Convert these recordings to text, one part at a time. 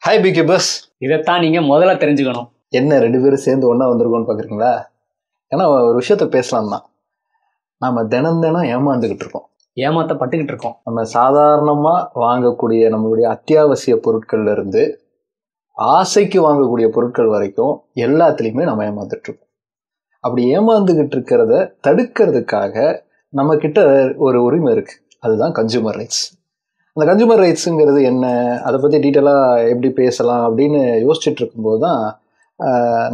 Hi PK bus. இதைத்தான் நீங்க முதல்ல தெரிஞ்சுக்கணும். என்ன ரெண்டு பேரும் சேர்ந்து ஒன்றா வந்திருக்கோம்னு பார்க்குறீங்களா? ஏன்னா ஒரு விஷயத்த பேசலாம் தான். நம்ம தினம் ஏமாந்துக்கிட்டு இருக்கோம், ஏமாத்தப்பட்டுக்கிட்டு இருக்கோம். நம்ம சாதாரணமாக வாங்கக்கூடிய நம்மளுடைய அத்தியாவசிய பொருட்கள்ல இருந்து ஆசைக்கு வாங்கக்கூடிய பொருட்கள் வரைக்கும் எல்லாத்துலேயுமே நம்ம ஏமாந்துட்டு இருக்கோம். அப்படி ஏமாந்துக்கிட்டு இருக்கிறத தடுக்கிறதுக்காக நம்ம கிட்ட ஒரு உரிமை இருக்குது, அதுதான் கன்சூமர் ரைட்ஸ். அந்த கன்சூமர் ரைட்ஸுங்கிறது என்ன, அதை பற்றி டீட்டெயிலாக எப்படி பேசலாம் அப்படின்னு யோசிச்சுட்டு இருக்கும்போது தான்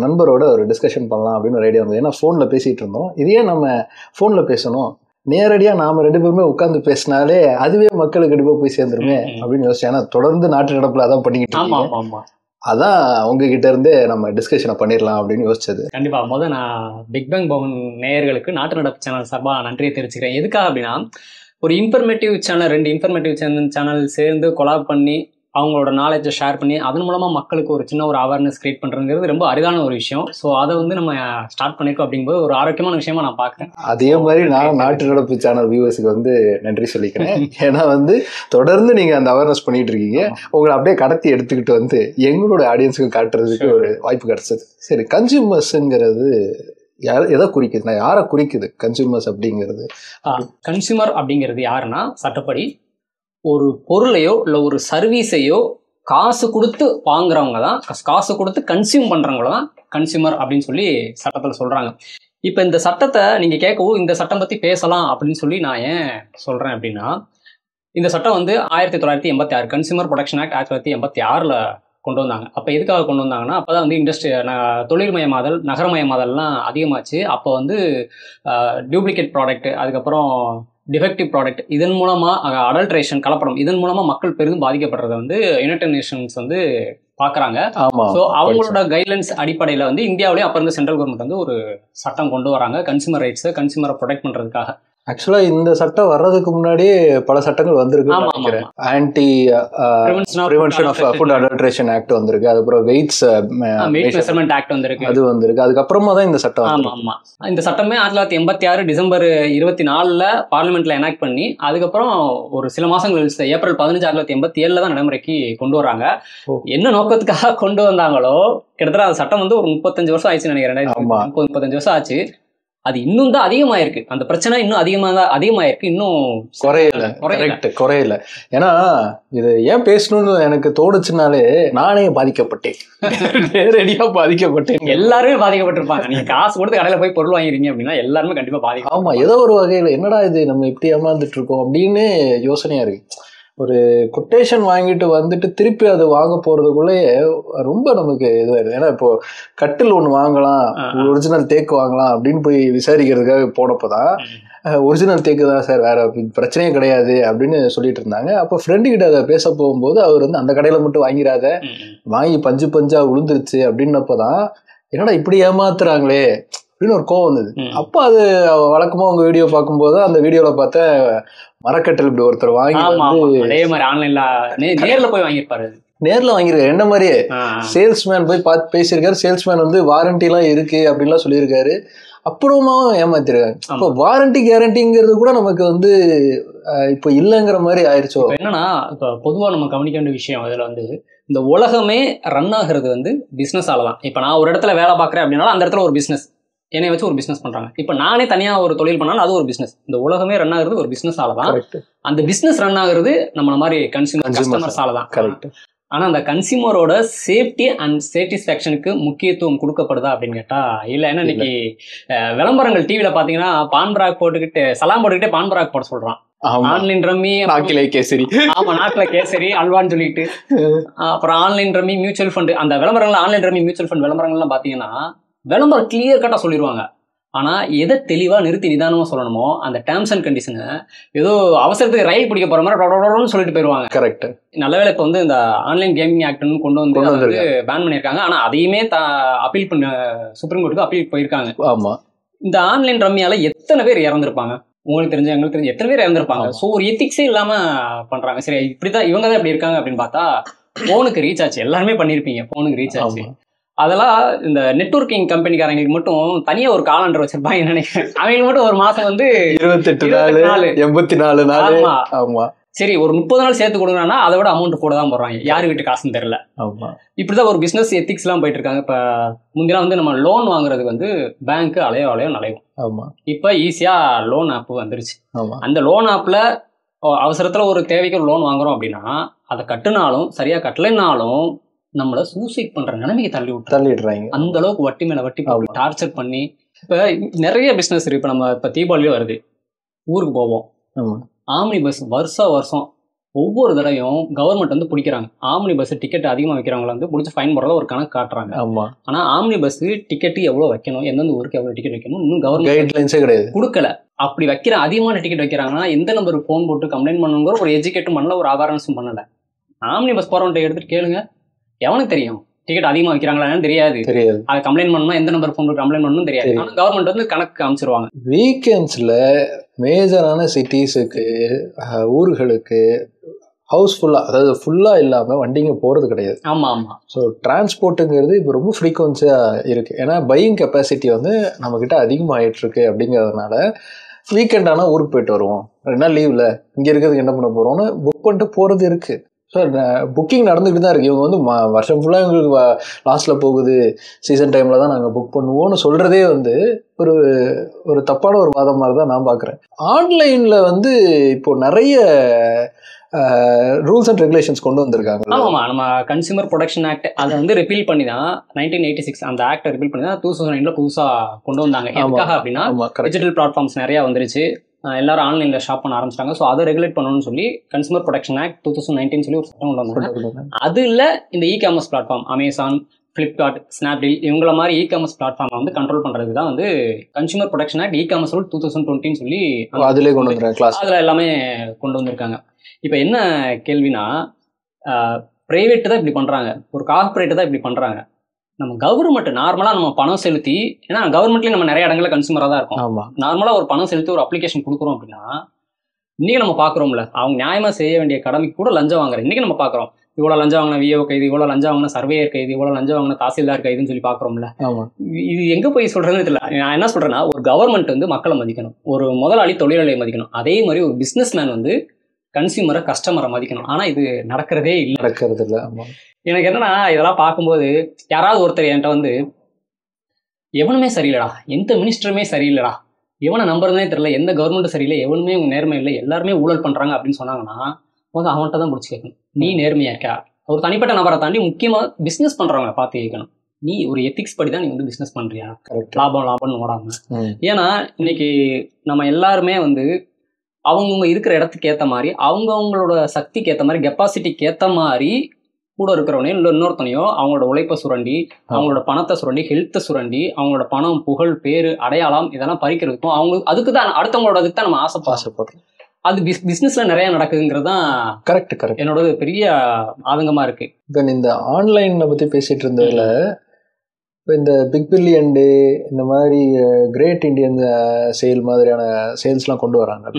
நண்பரோட ஒரு டிஸ்கஷன் பண்ணலாம் அப்படின்னு ஒரு ஐடியா வந்தது. ஏன்னா ஃபோனில் பேசிகிட்டு இருந்தோம். இதையே நம்ம ஃபோனில் பேசணும், நேரடியாக நாம் ரெண்டு பேருமே உட்காந்து பேசினாலே அதுவே மக்களுக்கு கண்டிப்பாக போய் சேர்ந்துருமே அப்படின்னு யோசிச்சேன். ஏன்னா தொடர்ந்து நாட்டு நடப்பில் அதான் பண்ணிக்கிட்டு இருக்கோம். அதான் உங்ககிட்ட இருந்தே நம்ம டிஸ்கஷனை பண்ணிடலாம் அப்படின்னு யோசிச்சது. கண்டிப்பா நான் பிக் பேங் பவன் நேயர்களுக்கு நாட்டு நடப்பு சேனல் சார்பாக நன்றியை தெரிவிச்சுக்கிறேன். எதுக்காக அப்படின்னா, ஒரு இன்ஃபர்மேட்டிவ் சேனல், 2 இன்ஃபர்மேட்டிவ் சேனல் சேர்ந்து கொலாப் பண்ணி அவங்களோட நாலேஜை ஷேர் பண்ணி அதன் மூலமாக மக்களுக்கு ஒரு சின்ன ஒரு அவேர்னஸ் கிரியேட் பண்ணுறதுங்கிறது ரொம்ப அரிதான ஒரு விஷயம். ஸோ அதை நம்ம ஸ்டார்ட் பண்ணியிருக்கோம் அப்படிங்கும்போது ஒரு ஆரோக்கியமான விஷயமா நான் பார்க்குறேன். அதே மாதிரி நான் நாட்டு நடப்பு சேனல் வியூவர்ஸுக்கு நன்றி சொல்லிக்கிறேன். ஏன்னா தொடர்ந்து நீங்கள் அந்த அவேர்னஸ் பண்ணிட்டு இருக்கீங்க. உங்களை அப்படியே கடத்தி எடுத்துக்கிட்டு எங்களோட ஆடியன்ஸுக்கு காட்டுறதுக்கு ஒரு வாய்ப்பு கிடைச்சது. சரி, கன்சியூமர்ஸுங்கிறது எதை குறிக்குதுன்னா, யாரை குறிக்குது கன்சியூமர்ஸ் அப்படிங்கிறது? கன்சியூமர் அப்படிங்கிறது யாருன்னா, சட்டப்படி ஒரு பொருளையோ இல்லை ஒரு சர்வீஸையோ காசு கொடுத்து வாங்குறவங்க தான், காசு கொடுத்து கன்சியூம் பண்ணுறவங்கள தான் கன்சியூமர் அப்படின்னு சொல்லி சட்டத்தில் சொல்கிறாங்க. இப்போ இந்த சட்டத்தை நீங்கள் கேட்கவும் இந்த சட்டம் பற்றி பேசலாம் அப்படின்னு சொல்லி நான் ஏன் சொல்கிறேன் அப்படின்னா, இந்த சட்டம் 1986 கன்சியூமர் ப்ரொடெக்ஷன் ஆக்ட் 1986 கொண்டு வந்தாங்க. அப்போ எதுக்காக கொண்டு வந்தாங்கன்னா, அப்போ தான் இண்டஸ்ட்ரி தொழில்மயமாதல், நகரமயமாதல்லாம் அதிகமாச்சு. அப்போ டூப்ளிகேட் ப்ராடக்ட், அதுக்கப்புறம் டிஃபெக்டிவ் ப்ராடக்ட், இதன் மூலமாக அடல்ட்ரேஷன், கலப்படம், இதன் மூலமாக மக்கள் பெரிதும் பாதிக்கப்படுறதை யுனைடெட் நேஷன்ஸ் பார்க்குறாங்க. ஸோ அவங்களோட கைட்லைன்ஸ் அடிப்படையில் இந்தியாவிலேயே அப்போ இருந்து சென்ட்ரல் கவர்மெண்ட் ஒரு சட்டம் கொண்டு வராங்க கன்சூமர் ரைட்ஸை, கன்சூமரை ப்ரொடெக்ட் பண்ணுறதுக்காக. ஆக்சுவலாக இந்த சட்டம் வர்றதுக்கு முன்னாடியே பல சட்டங்கள் வந்திருக்கு. Anti prevention of food adulteration act வந்திருக்கு, அதுக்கப்புறம் வெயிட்ஸ் மெஷர்மெண்ட் ஆக்ட் வந்திருக்கு, அது வந்திருக்கு. அதுக்கப்புறமா தான் இந்த சட்டம். ஆமாம், இந்த சட்டமே 1986 டிசம்பர் 24 பார்லிமெண்ட்ல எனாக்ட் பண்ணி, அதுக்கப்புறம் ஒரு சில மாசங்கள் கழிச்சு ஏப்ரல் 15 1987 தான் நடைமுறைக்கு கொண்டு வராங்க. என்ன நோக்கத்துக்காக கொண்டு வந்தாங்களோ, கிட்டத்தட்ட அந்த சட்டம் ஒரு 35 வருஷம் ஆயிடுச்சு நினைக்கிறேன். 35 வருஷம் ஆச்சு. அது இன்னும் தான் அதிகமாயிருக்கு, அந்த பிரச்சனை இன்னும் அதிகமாயிருக்கு, இன்னும் குறையல. ஏன்னா இது ஏன் பேசணும்னு எனக்கு தோணுச்சுனாலே, நானே பாதிக்கப்பட்டேன், நேரடியா பாதிக்கப்பட்டேன். எல்லாருமே பாதிக்கப்பட்டிருப்பாங்க. நீங்க காசு கொடுத்து கடையில போய் பொருள் வாங்கிறீங்க அப்படின்னா எல்லாருமே கண்டிப்பா பாதிக்கும். ஆமா, ஏதோ ஒரு வகையில என்னடா இது நம்ம இப்படி ஏமாந்துட்டு இருக்கோம் அப்படின்னு யோசனையா இருக்கு. ஒரு கொட்டேஷன் வாங்கிட்டு திருப்பி அது வாங்க போறதுக்குள்ளேயே ரொம்ப நமக்கு இதுவாயிருது. ஏன்னா இப்போ கட்டில் ஒன்று வாங்கலாம், ஒரிஜினல் தேக்கு வாங்கலாம் அப்படின்னு போய் விசாரிக்கிறதுக்காக போனப்போதான் ஒரிஜினல் தேக்கு தான் சார், வேற பிரச்சனையே கிடையாது அப்படின்னு சொல்லிட்டு இருந்தாங்க. அப்போ ஃப்ரெண்டு கிட்ட அதை பேச போகும்போது அவர் அந்த கடையில மட்டும் வாங்கிடாத, வாங்கி பஞ்சா விழுந்துருச்சு அப்படின்னப்பதான் என்னடா இப்படி ஏமாத்துறாங்களே அப்படின்னு ஒரு கோவம் வந்தது. அப்போ அது வழக்கமா உங்க வீடியோ பார்க்கும்போது அந்த வீடியோல பார்த்த மரக்கட்டில் இப்படி ஒருத்தர் வாங்கி அதே மாதிரி ஆன்லைன்ல நேர்ல போய் வாங்கியிருப்பாரு, நேர்ல வாங்கியிருக்காரு. என்ன மாதிரியே சேல்ஸ்மேன் போய் பார்த்து பேசியிருக்காரு. சேல்ஸ்மேன் வாரண்டி எல்லாம் இருக்கு அப்படின்லாம் சொல்லியிருக்காரு. அப்புறமா ஏமாத்திருக்காங்க. இப்போ வாரண்டி கேரண்டிங்கிறது கூட நமக்கு இப்போ இல்லைங்கிற மாதிரி ஆயிடுச்சோ. என்னன்னா, இப்போ பொதுவாக நம்ம கவனிக்க வேண்டிய விஷயம் இதுல இந்த உலகமே ரன் ஆகுறது பிசினஸால தான். இப்போ நான் ஒரு இடத்துல வேலை பார்க்குறேன் அப்படின்னாலும் அந்த இடத்துல ஒரு பிசினஸ், என்னை வச்சு ஒரு பிசினஸ் பண்றாங்க. இப்போ நானே தனியா ஒரு தொழில் பண்ணாலும் அது ஒரு பிசினஸ். இந்த உலகமே ரன் ஆகுறது ஒரு பிசினஸால தான். அந்த பிசினஸ் ரன் ஆகுறது நம்ம மாதிரி கஸ்டமர்ஸால தான். கரெக்ட். ஆனா அந்த கன்சியூமரோட சேஃப்டி அண்ட் சாட்டிஸ்ஃபேக்ஷனுக்கு முக்கியத்துவம் கொடுக்கப்படுதா அப்படின்னு கேட்டா இல்ல. ஏன்னா இன்னைக்கு விளம்பரங்கள் டிவில பாத்தீங்கன்னா பான்பராக் போட்டுக்கிட்டு சலாம் போட்டுக்கிட்டே பான்பராக் போட சொல்றான். ஆன்லைன் ரம்மி, நாட்டில கேசரி, ஆமா நாட்டுல கேசரி அல்வான்னு சொல்லிட்டு, அப்புறம் ஆன்லைன் ரம்மி, மியூச்சுவல் ஃபண்ட், அந்த விளம்பரங்கள் ஆன்லைன் ரம்மி மியூச்சுவல் ஃபண்ட் விளம்பரங்கள்லாம் பாத்தீங்கன்னா விளம்பரம் கிளியர் கட்டா சொல்லிடுவாங்க. ஆனா எதை தெளிவா நிறுத்தி நிதானமா சொல்லணுமோ அந்த டேர்ம்ஸ் அண்ட் கண்டிஷனை ஏதோ அவசரத்துக்கு ரயில் பிடிக்க போற மாதிரி சொல்லிட்டு போயிருவாங்க. கரெக்ட். நல்லவேளை இப்போ இந்த ஆன்லைன் கேமிங் ஆக்ட்னு கொண்டு பேன் பண்ணியிருக்காங்க. ஆனா அதையுமே அப்பீல் பண்ண சுப்ரீம் கோர்ட்டுக்கு அப்பீல் போயிருக்காங்க. ஆமா, இந்த ஆன்லைன் ரம்மியால எத்தனை பேர் இறந்துருப்பாங்க, உங்களுக்கு தெரிஞ்சு எங்களுக்கு தெரிஞ்சு எத்தனை பேர் இறந்துருப்பாங்க. ஸோ ஒரு எத்திக்ஸே இல்லாம பண்றாங்க. சரி, இப்படிதான் இவங்க தான் இப்படி இருக்காங்க அப்படின்னு பார்த்தா போனுக்கு ரீச் ஆச்சு, எல்லாருமே பண்ணிருப்பீங்க, போனுக்கு ரீச் ஆச்சு. அதெல்லாம் இந்த நெட்வொர்க்கிங் கம்பெனிக்காரங்களுக்கு மட்டும் தனியா ஒரு காலண்டர் வச்சிருப்பாங்க நினைக்கிறேன். அவங்களுக்கு மட்டும் ஒரு மாசம் 28 நாள் 84 நாள். ஆமா, சரி ஒரு 30 நாள் சேர்த்து கொடுங்கன்னா அதை விட அமௌண்ட் கூட தான் போடுறாங்க, யாரு வீட்டு காசுன்னு தெரியல. இப்படிதான் ஒரு பிசினஸ் எத்திக்ஸ் எல்லாம் போயிட்டு இருக்காங்க. இப்ப முந்திலாம் வந்து நம்ம லோன் வாங்குறது வந்து பேங்க் அலையோ நலையும். இப்ப ஈஸியா லோன் ஆப் வந்துருச்சு. அந்த லோன் ஆப்ல அவசரத்துல ஒரு தேவைக்கு ஒரு லோன் வாங்குறோம் அப்படின்னா அதை கட்டுனாலும் சரியா கட்டலைன்னாலும் நம்மள சூசைட் பண்ற நிலைமைக்கு தள்ளிடுறாங்க. அந்த அளவுக்கு வட்டி மேல வட்டி டார்ச்சர் பண்ணி இப்ப நிறைய பிசினஸ் இருக்கு. இப்ப நம்ம இப்ப தீபாவளியே வருது, ஊருக்கு போவோம், ஆம்னி பஸ் வருஷம் ஒவ்வொரு தடவையும் கவர்மெண்ட் வந்து பிடிக்கிறாங்க. ஆம்னி பஸ் டிக்கெட் அதிகமாக வைக்கிறவங்களை வந்து பிடிச்சி ஃபைன் போடுறத ஒரு கணக்கு காட்டுறாங்க. ஆனால் ஆம்னி பஸ் டிக்கெட் எவ்வளோ வைக்கணும், எந்தெந்த ஊருக்கு எவ்வளோ டிக்கெட் வைக்கணும் இன்னும் கவர்மெண்ட் கைட்லைன்ஸே கிடையாது, கொடுக்கல. அப்படி வைக்கிற அதிகமான டிக்கெட் வைக்கிறாங்கன்னா எந்த நம்பருக்கு ஃபோன் போட்டு கம்ப்ளைண்ட் பண்ணுங்கிற ஒரு எஜுகேட்டும் பண்ணல, ஒரு அவேர்னஸும் பண்ணலை. ஆம்னி பஸ் போகிறவன்ட்ட எடுத்துட்டு கேளுங்க, எவனுக்கு தெரியும் டிக்கெட் அதிகமாக வைக்கிறாங்களான்னு தெரியாது. அதை கம்ப்ளைண்ட் பண்ணணும், எந்த நம்பருக்கு ஃபோன் போட்டு கம்ப்ளைண்ட் பண்ணணும் தெரியாது. ஆனால் கவர்மெண்ட் வந்து கணக்கு காமிச்சிருவாங்க. வீக்கெண்ட்ஸில் மேஜரான சிட்டிஸுக்கு ஊர்களுக்கு ஹவுஸ்ஃபுல்லாக, அதாவது ஃபுல்லாக இல்லாமல் வண்டிங்க போகிறது கிடையாது. ஆமாம். ஸோ டிரான்ஸ்போர்ட்டுங்கிறது இப்போ ரொம்ப ஃப்ரீக்வன்சியாக இருக்குது. ஏன்னா பையிங் கெப்பாசிட்டி வந்து நம்மக்கிட்ட அதிகமாகிட்டுருக்கு. அப்படிங்கிறதுனால வீக்கெண்ட் ஆனால் ஊருக்கு போயிட்டு வருவோம், 2 நாள் லீவில் இங்கே இருக்கிறதுக்கு என்ன பண்ண போகிறோம்னு புக் பண்ணிட்டு போகிறது இருக்குது. ஸோ புக்கிங் நடந்துக்கிட்டு தான் இருக்குது. இவங்க வந்து வருஷம் ஃபுல்லாக எங்களுக்கு லாஸ்ட்டில் போகுது, சீசன் டைமில் தான் நாங்கள் புக் பண்ணுவோம்னு சொல்கிறதே வந்து ஒரு தப்பான ஒரு வாதம் மாதிரி தான் நான் பார்க்குறேன். ஆன்லைனில் வந்து இப்போ நிறைய ரூல்ஸ் அண்ட் ரெகுலேஷன்ஸ் கொண்டு வந்திருக்காங்க. ஆமாம், நம்ம கன்சியூமர் ப்ரொடக்ஷன் ஆக்ட் அதை வந்து ரிப்பீல் பண்ணி தான் 1986 அந்த ஆக்டை ரிப்பீல் பண்ணி தான் 2009 புதுசாக கொண்டு வந்தாங்க. எதுக்காக அப்படின்னா டிஜிட்டல் பிளாட்ஃபார்ம்ஸ் நிறையா வந்துருச்சு, எல்லாரும் ஆன்லைனில் ஷாப் பண்ண ஆரம்பிச்சிட்டாங்க. ஸோ அதை ரெகுலேட் பண்ணணும்னு சொல்லி கன்சியூமர் ப்ரொடக்ஷன் ஆக்ட் 2019 சொல்லி ஒரு சட்டம் கொண்டு வந்தாங்க. அது இல்லை இந்த commerce platform Amazon, Flipkart, Snapdeal இவங்கள மாதிரி காமர்ஸ் பிளாட்ஃபார்மை வந்து கண்ட்ரோல் பண்ணுறது தான் வந்து consumer protection act commerce rule 2020 சொல்லி அதிலே கொண்டு வந்துருக்காங்க. அதில் எல்லாமே கொண்டு வந்திருக்காங்க. இப்போ என்ன கேள்வினா, ப்ரைவேட்டு தான் இப்படி பண்ணுறாங்க, ஒரு கார்பரேட்டு தான் இப்படி பண்ணுறாங்க. நம்ம கவர்மெண்ட் நார்மலாக நம்ம பணம் செலுத்தி, ஏன்னா கவர்மெண்ட்லேயும் நம்ம நிறைய இடங்களில் கன்சூமராக தான் இருக்கும். நார்மலாக ஒரு பணம் செலுத்தி ஒரு அப்ளிகேஷன் கொடுக்குறோம் அப்படின்னா இன்றைக்கி நம்ம பார்க்குறோம்ல, அவங்க நியாயமாக செய்ய வேண்டிய கடமைக்கு கூட லஞ்சம் வாங்குறேன். இன்றைக்கி நம்ம பார்க்குறோம், இவ்வளோ லஞ்சம் வாங்கின விஓ கைது, இவ்வளோ லஞ்சம் வாங்கின சர்வேயர் கைது, இவ்வளோ லஞ்சம் வாங்கின தாசில்தார் கைதுன்னு சொல்லி பார்க்குறோம்ல. இது எங்கே போய் சொல்கிறதுன்னு தெரியல. நான் என்ன சொல்கிறேன்னா, ஒரு கவர்மெண்ட் வந்து மக்களை மதிக்கணும், ஒரு முதலாளி தொழிலாளியை மதிக்கணும், அதே மாதிரி ஒரு பிஸ்னஸ் மேன் வந்து கன்சியூமரை கஸ்டமரை மதிக்கணும். ஆனால் இது நடக்கிறதே இல்லை. எனக்கு என்னன்னா, இதெல்லாம் பார்க்கும்போது யாராவது ஒருத்தர் என்கிட்ட வந்து எவனுமே சரியில்லடா, எந்த மினிஸ்டருமே சரியில்லடா, எவனை நம்புறதுனே தெரியல, எந்த கவர்மெண்ட்டும் சரியில்லை, எவனுமே நேர்மை இல்லை, எல்லாருமே ஊழல் பண்ணுறாங்க அப்படின்னு சொன்னாங்கன்னா வந்து அவன்கிட்ட தான் பிடிச்சி கேட்கணும், நீ நேர்மையாக இருக்கா? ஒரு தனிப்பட்ட நபரை தாண்டி முக்கியமாக பிஸ்னஸ் பண்ணுறவங்க பார்த்து கேட்கணும், நீ ஒரு எத்திக்ஸ் படி தான் நீ வந்து பிஸ்னஸ் பண்ணுறியா, லாபம்னு ஓடாமல். ஏன்னா இன்னைக்கு நம்ம எல்லாருமே வந்து அவங்கவுங்க இருக்கிற இடத்துக்கு ஏற்ற மாதிரி, அவங்கவுங்களோட சக்திக்கு ஏற்ற மாதிரி, கெப்பாசிட்டிக்கு ஏற்ற மாதிரி கூட இருக்கிறவனையோ இல்லை இன்னொருத்தனையோ அவங்களோட உழைப்பை சுரண்டி, அவங்களோட பணத்தை சுரண்டி, ஹெல்த்தை சுரண்டி, அவங்களோட பணம், புகழ், பேரு, அடையாளம் இதெல்லாம் பறிக்கிறதுக்கும் அவங்க அதுக்கு தான், அடுத்தவங்களோட அதுக்கு தான் நம்ம ஆசைப்படுறோம். அது பிஸ்னஸ்ல நிறைய நடக்குதுங்கிறது தான் கரெக்ட் என்னோட பெரிய ஆதங்கமா இருக்கு. இப்போ இந்த ஆன்லைனை பற்றி பேசிட்டு இருந்ததுல, இப்போ இந்த பிக் பில்லியன் டே, இந்த மாதிரி கிரேட் இண்டியன் சேல் மாதிரியான சேல்ஸ்லாம் கொண்டு வராங்க.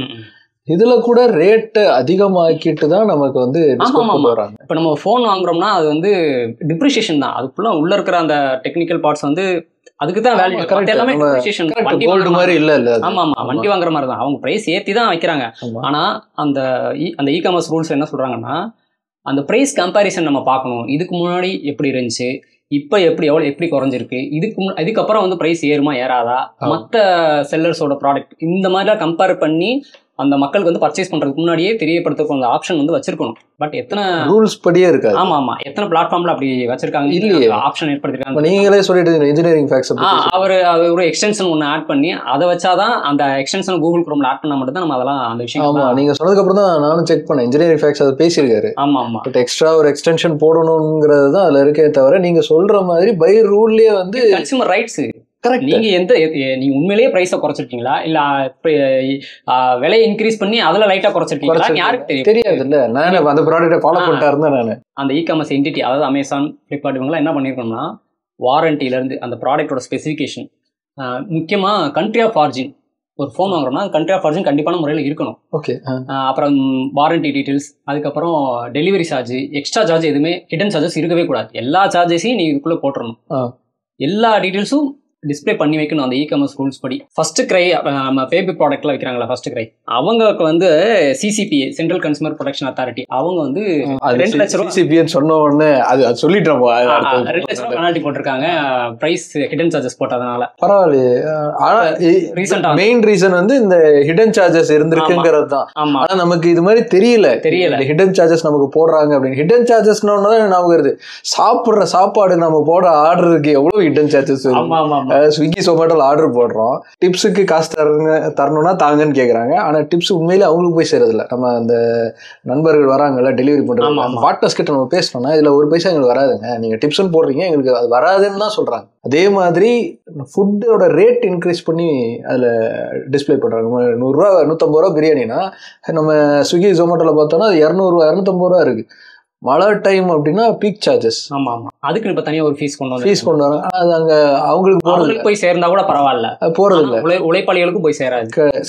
இதுல கூட ரேட்டு அதிகமாக்கிட்டு தான் நமக்கு வந்து கொண்டு வராங்க. இப்போ நம்ம ஃபோன் வாங்குறோம்னா அது வந்து டிப்ரிசியேஷன் தான், அதுக்குள்ள உள்ள இருக்கிற அந்த டெக்னிக்கல் பார்ட்ஸ் வந்து அதுக்கு தான் வேல்யூ. எல்லாமே டிப்ரிசியேஷன், வண்டி மாதிரி இல்ல. ஆமா, வண்டி வாங்குற மாதிரி தான், அவங்க பிரைஸ் ஏற்றி தான் வைக்கிறாங்க. ஆனா அந்த காமர்ஸ் ரூல்ஸ் என்ன சொல்றாங்கன்னா, அந்த பிரைஸ் கம்பேரிசன் நம்ம பார்க்கணும். இதுக்கு முன்னாடி எப்படி இருந்துச்சு, இப்போ எப்படி குறைஞ்சிருக்கு, இதுக்கப்புறம் வந்து ப்ரைஸ் ஏறுமா ஏறாதா, மற்ற செல்லர்ஸோட ப்ராடக்ட் இந்த மாதிரிலாம் கம்பேர் பண்ணி அந்த மக்களுக்கு வந்து பர்ச்சேஸ் பண்றதுக்கு முன்னாடியே தெரியப்படுத்துறதுக்கு அந்த ஆப்ஷன் வந்து வச்சிருக்கணும். பட் எத்தனை ரூல்ஸ் படியே இருக்காது. ஆமா, எத்தனை பிளாட்ஃபார்ம்ல அப்படி வச்சிருக்காங்க, இல்லையே ஆப்ஷன் ஏற்படுத்திருக்காங்க. நீங்களே சொல்லிட்டு இன்ஜினியரிங் ஃபேக்ட்ஸ் அவர் ஒரு எக்ஸ்டென்ஷன் ஒன்று ஆட் பண்ணி அதை வச்சாதான், அந்த எக்ஸ்டென்ஷன் கூகுள் குரோம்ல ஆட் பண்ணா மட்டும் தான் நம்ம அதெல்லாம் அந்த விஷயம். ஆமா, நீங்க சொன்னதுக்கு அப்புறம் தான் நானும் செக் பண்ணேன், இன்ஜினியரிங் ஃபேக்ட்ஸ் அதை பேசியிருக்காரு. ஆமா, பட் எக்ஸ்ட்ரா ஒரு எக்ஸ்டென்ஷன் போடணுங்கிறது தான் அதுல இருக்கே தவிர, நீங்க சொல்ற மாதிரி பை ரூல்லயே வந்து கன்சியூமர் ரைட்ஸ். நீங்க உண்மையிலேயே பிரைஸை குறைச்சிருக்கீங்களா இல்ல விலையை இன்க்ரீஸ் பண்ணி அதுல லைட்டா குறைச்சிருக்கீங்களா யாருக்கு தெரியாது இல்ல. நான் அந்த ப்ராடக்ட்டை ஃபாலோ பண்ணிட்டா இருந்தேன். நான் அந்த காமர்ஸ் என்டிட்டி, அதாவது அமேசான், ஃப்ளிப்கார்ட் இவங்க என்ன பண்ணிருக்கோம்னா, வாரண்டில இருந்து அந்த ப்ராடக்டோட ஸ்பெசிஃபிகேஷன், முக்கியமா கண்ட்ரி ஆஃப் ஆரிஜின், ஒரு ஃபோன் வாங்குறோம்னா கண்ட்ரி ஆஃப் ஆரிஜின் கண்டிப்பான முறையில் இருக்கணும். ஓகே. அப்புறம் வாரண்டி டீட்டெயில்ஸ், அதுக்கப்புறம் டெலிவரி சார்ஜ், எக்ஸ்ட்ரா சார்ஜ் எதுவுமே ஹிடன் சார்ஜஸ் இருக்கவே கூடாது. எல்லா சார்ஜஸையும் நீங்க இதுக்குள்ள போட்டுறணும். எல்லா டீட்டெயில்ஸும் டிஸ்ப்ளே பண்ணி வைக்கணும் அந்த இ-காமர்ஸ் ரூல்ஸ் படி. ஃபர்ஸ்ட் கிரை நம்ம பேபி ப்ராடக்ட்லாம் வைக்கிறாங்களா ஃபர்ஸ்ட் கிரை, அவங்களுக்கு வந்து CCPA central consumer protection authority அவங்க வந்து 2 லட்ச ரூபா சிசிபிஏன்னு சொன்ன உடனே அது சொல்லிட்டோம் 2 லட்ச ரூபா பெனால்டி போட்டிருக்காங்க பிரைஸ் ஹிடன் சார்ஜஸ் போட்டதுனால. பரவாயில்லையே. ஆனா ரீசன்ட்டா மெயின் ரீசன் வந்து இந்த ஹிடன் சார்ஜஸ் இருந்திருக்குங்கிறது தான். ஆனா நமக்கு இது மாதிரி தெரியல ஹிடன் சார்ஜஸ் நமக்கு போடுறாங்க அப்படின்னு. ஹிடன் சார்ஜஸ்னா நமக்கு வருது சாப்பிடுற சாப்பாடு நம்ம போட ஆர்டருக்கு எவ்வளவு ஹிடன் சார்ஜஸ். ஸ்விக்கி சொமேட்டோல ஆர்டர் போடுறோம், டிப்ஸுக்கு காசு தரணும்னா தாங்கன்னு கேக்குறாங்க. ஆனா டிப்ஸ் உண்மையிலே அவங்களுக்கு போய் சேரது இல்லை. நம்ம அந்த நண்பர்கள் வராங்கல்ல டெலிவரி பண்றாங்க, பார்ட்னர்ஸ் கிட்ட நம்ம பேசணும்னா இதுல 1 பைசா எங்களுக்கு வராதுங்க, நீங்க டிப்ஸ்ன்னு போடுறீங்க எங்களுக்கு அது வராதுன்னு தான் சொல்றாங்க. அதே மாதிரி ஃபுட்டோட ரேட் இன்க்ரீஸ் பண்ணி அதுல டிஸ்பிளே பண்றாங்க. 100 ரூபா 150 ரூபா பிரியாணினா நம்ம ஸ்விக்கி ஜொமேட்டோல பார்த்தோம்னா 200 ரூபா 250 ரூபா இருக்கு. மழை டைம் அப்படின்னா பீக் சார்ஜஸ். ஆமா அதுக்கு இப்ப தனியா ஒரு ஃபீஸ் கொண்டு வராங்க. அது அங்க அவங்களுக்கு போய் சேர்ந்தா கூட பரவாயில்ல, போறது இல்ல, உழைப்பாளிகளுக்கும் போய்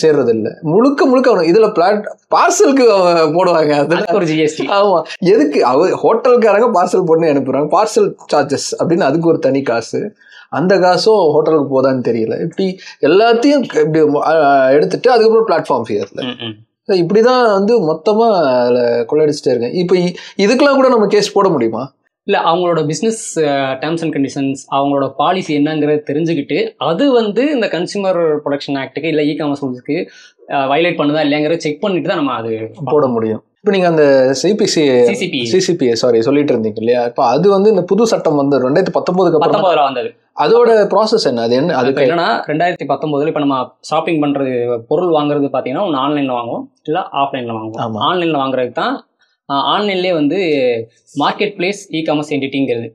சேர்றது இல்ல. முழுக்க இதுல பார்சலுக்கு போடுவாங்க, அதுல ஒரு ஜிஎஸ்டி. ஆமா, எதுக்கு ஹோட்டலுக்காரங்க பார்சல் பண்ணி அனுப்புறாங்க, பார்சல் சார்ஜஸ் அப்படின்னு அதுக்கு ஒரு தனி காசு. அந்த காசும் ஹோட்டலுக்கு போதான்னு தெரியல. இப்படி எல்லாத்தையும் இப்படி எடுத்துட்டு அதுக்கப்புறம் பிளாட்ஃபார்ம் ஃபீஸ்ல இப்படிதான் வந்து மொத்தமா கொள்ளையடிச்சுட்டே இருக்கேன். இப்போ இதுக்கெல்லாம் கூட நம்ம கேஸ் போட முடியுமா? இல்லை, அவங்களோட பிஸ்னஸ் டேர்ம்ஸ் அண்ட் கண்டிஷன்ஸ் அவங்களோட பாலிசி என்னங்கிறத தெரிஞ்சுக்கிட்டு அது வந்து இந்த கன்சியூமர் ப்ரொடெக்ஷன் ஆக்டுக்கு இல்லை இ-காமர்ஸ் ரூல்ஸ்க்கு வயலேட் பண்ணுதா இல்லைங்கிறத செக் பண்ணிட்டு தான் நம்ம அது போட முடியும். இப்போ நீங்கள் அந்த சிசிபிஏ சொல்லிட்டு இருந்தீங்க இல்லையா, இப்போ அது வந்து இந்த புது சட்டம் வந்து 2019 வந்தது. அதோட ப்ராசஸ் என்ன? அது என்ன? அதுக்கு என்னன்னா 2019 இப்போ நம்ம ஷாப்பிங் பண்ணுறது பொருள் வாங்குறது பார்த்தீங்கன்னா ஒன்று ஆன்லைனில் வாங்குவோம் இல்லை ஆஃப்லைனில் வாங்குவோம். ஆன்லைனில் வாங்குறதுக்கு தான் ஆன்லைன்லேயே வந்து மார்க்கெட் பிளேஸ் இ-காமர்ஸ் என்டிட்டிங்கிறது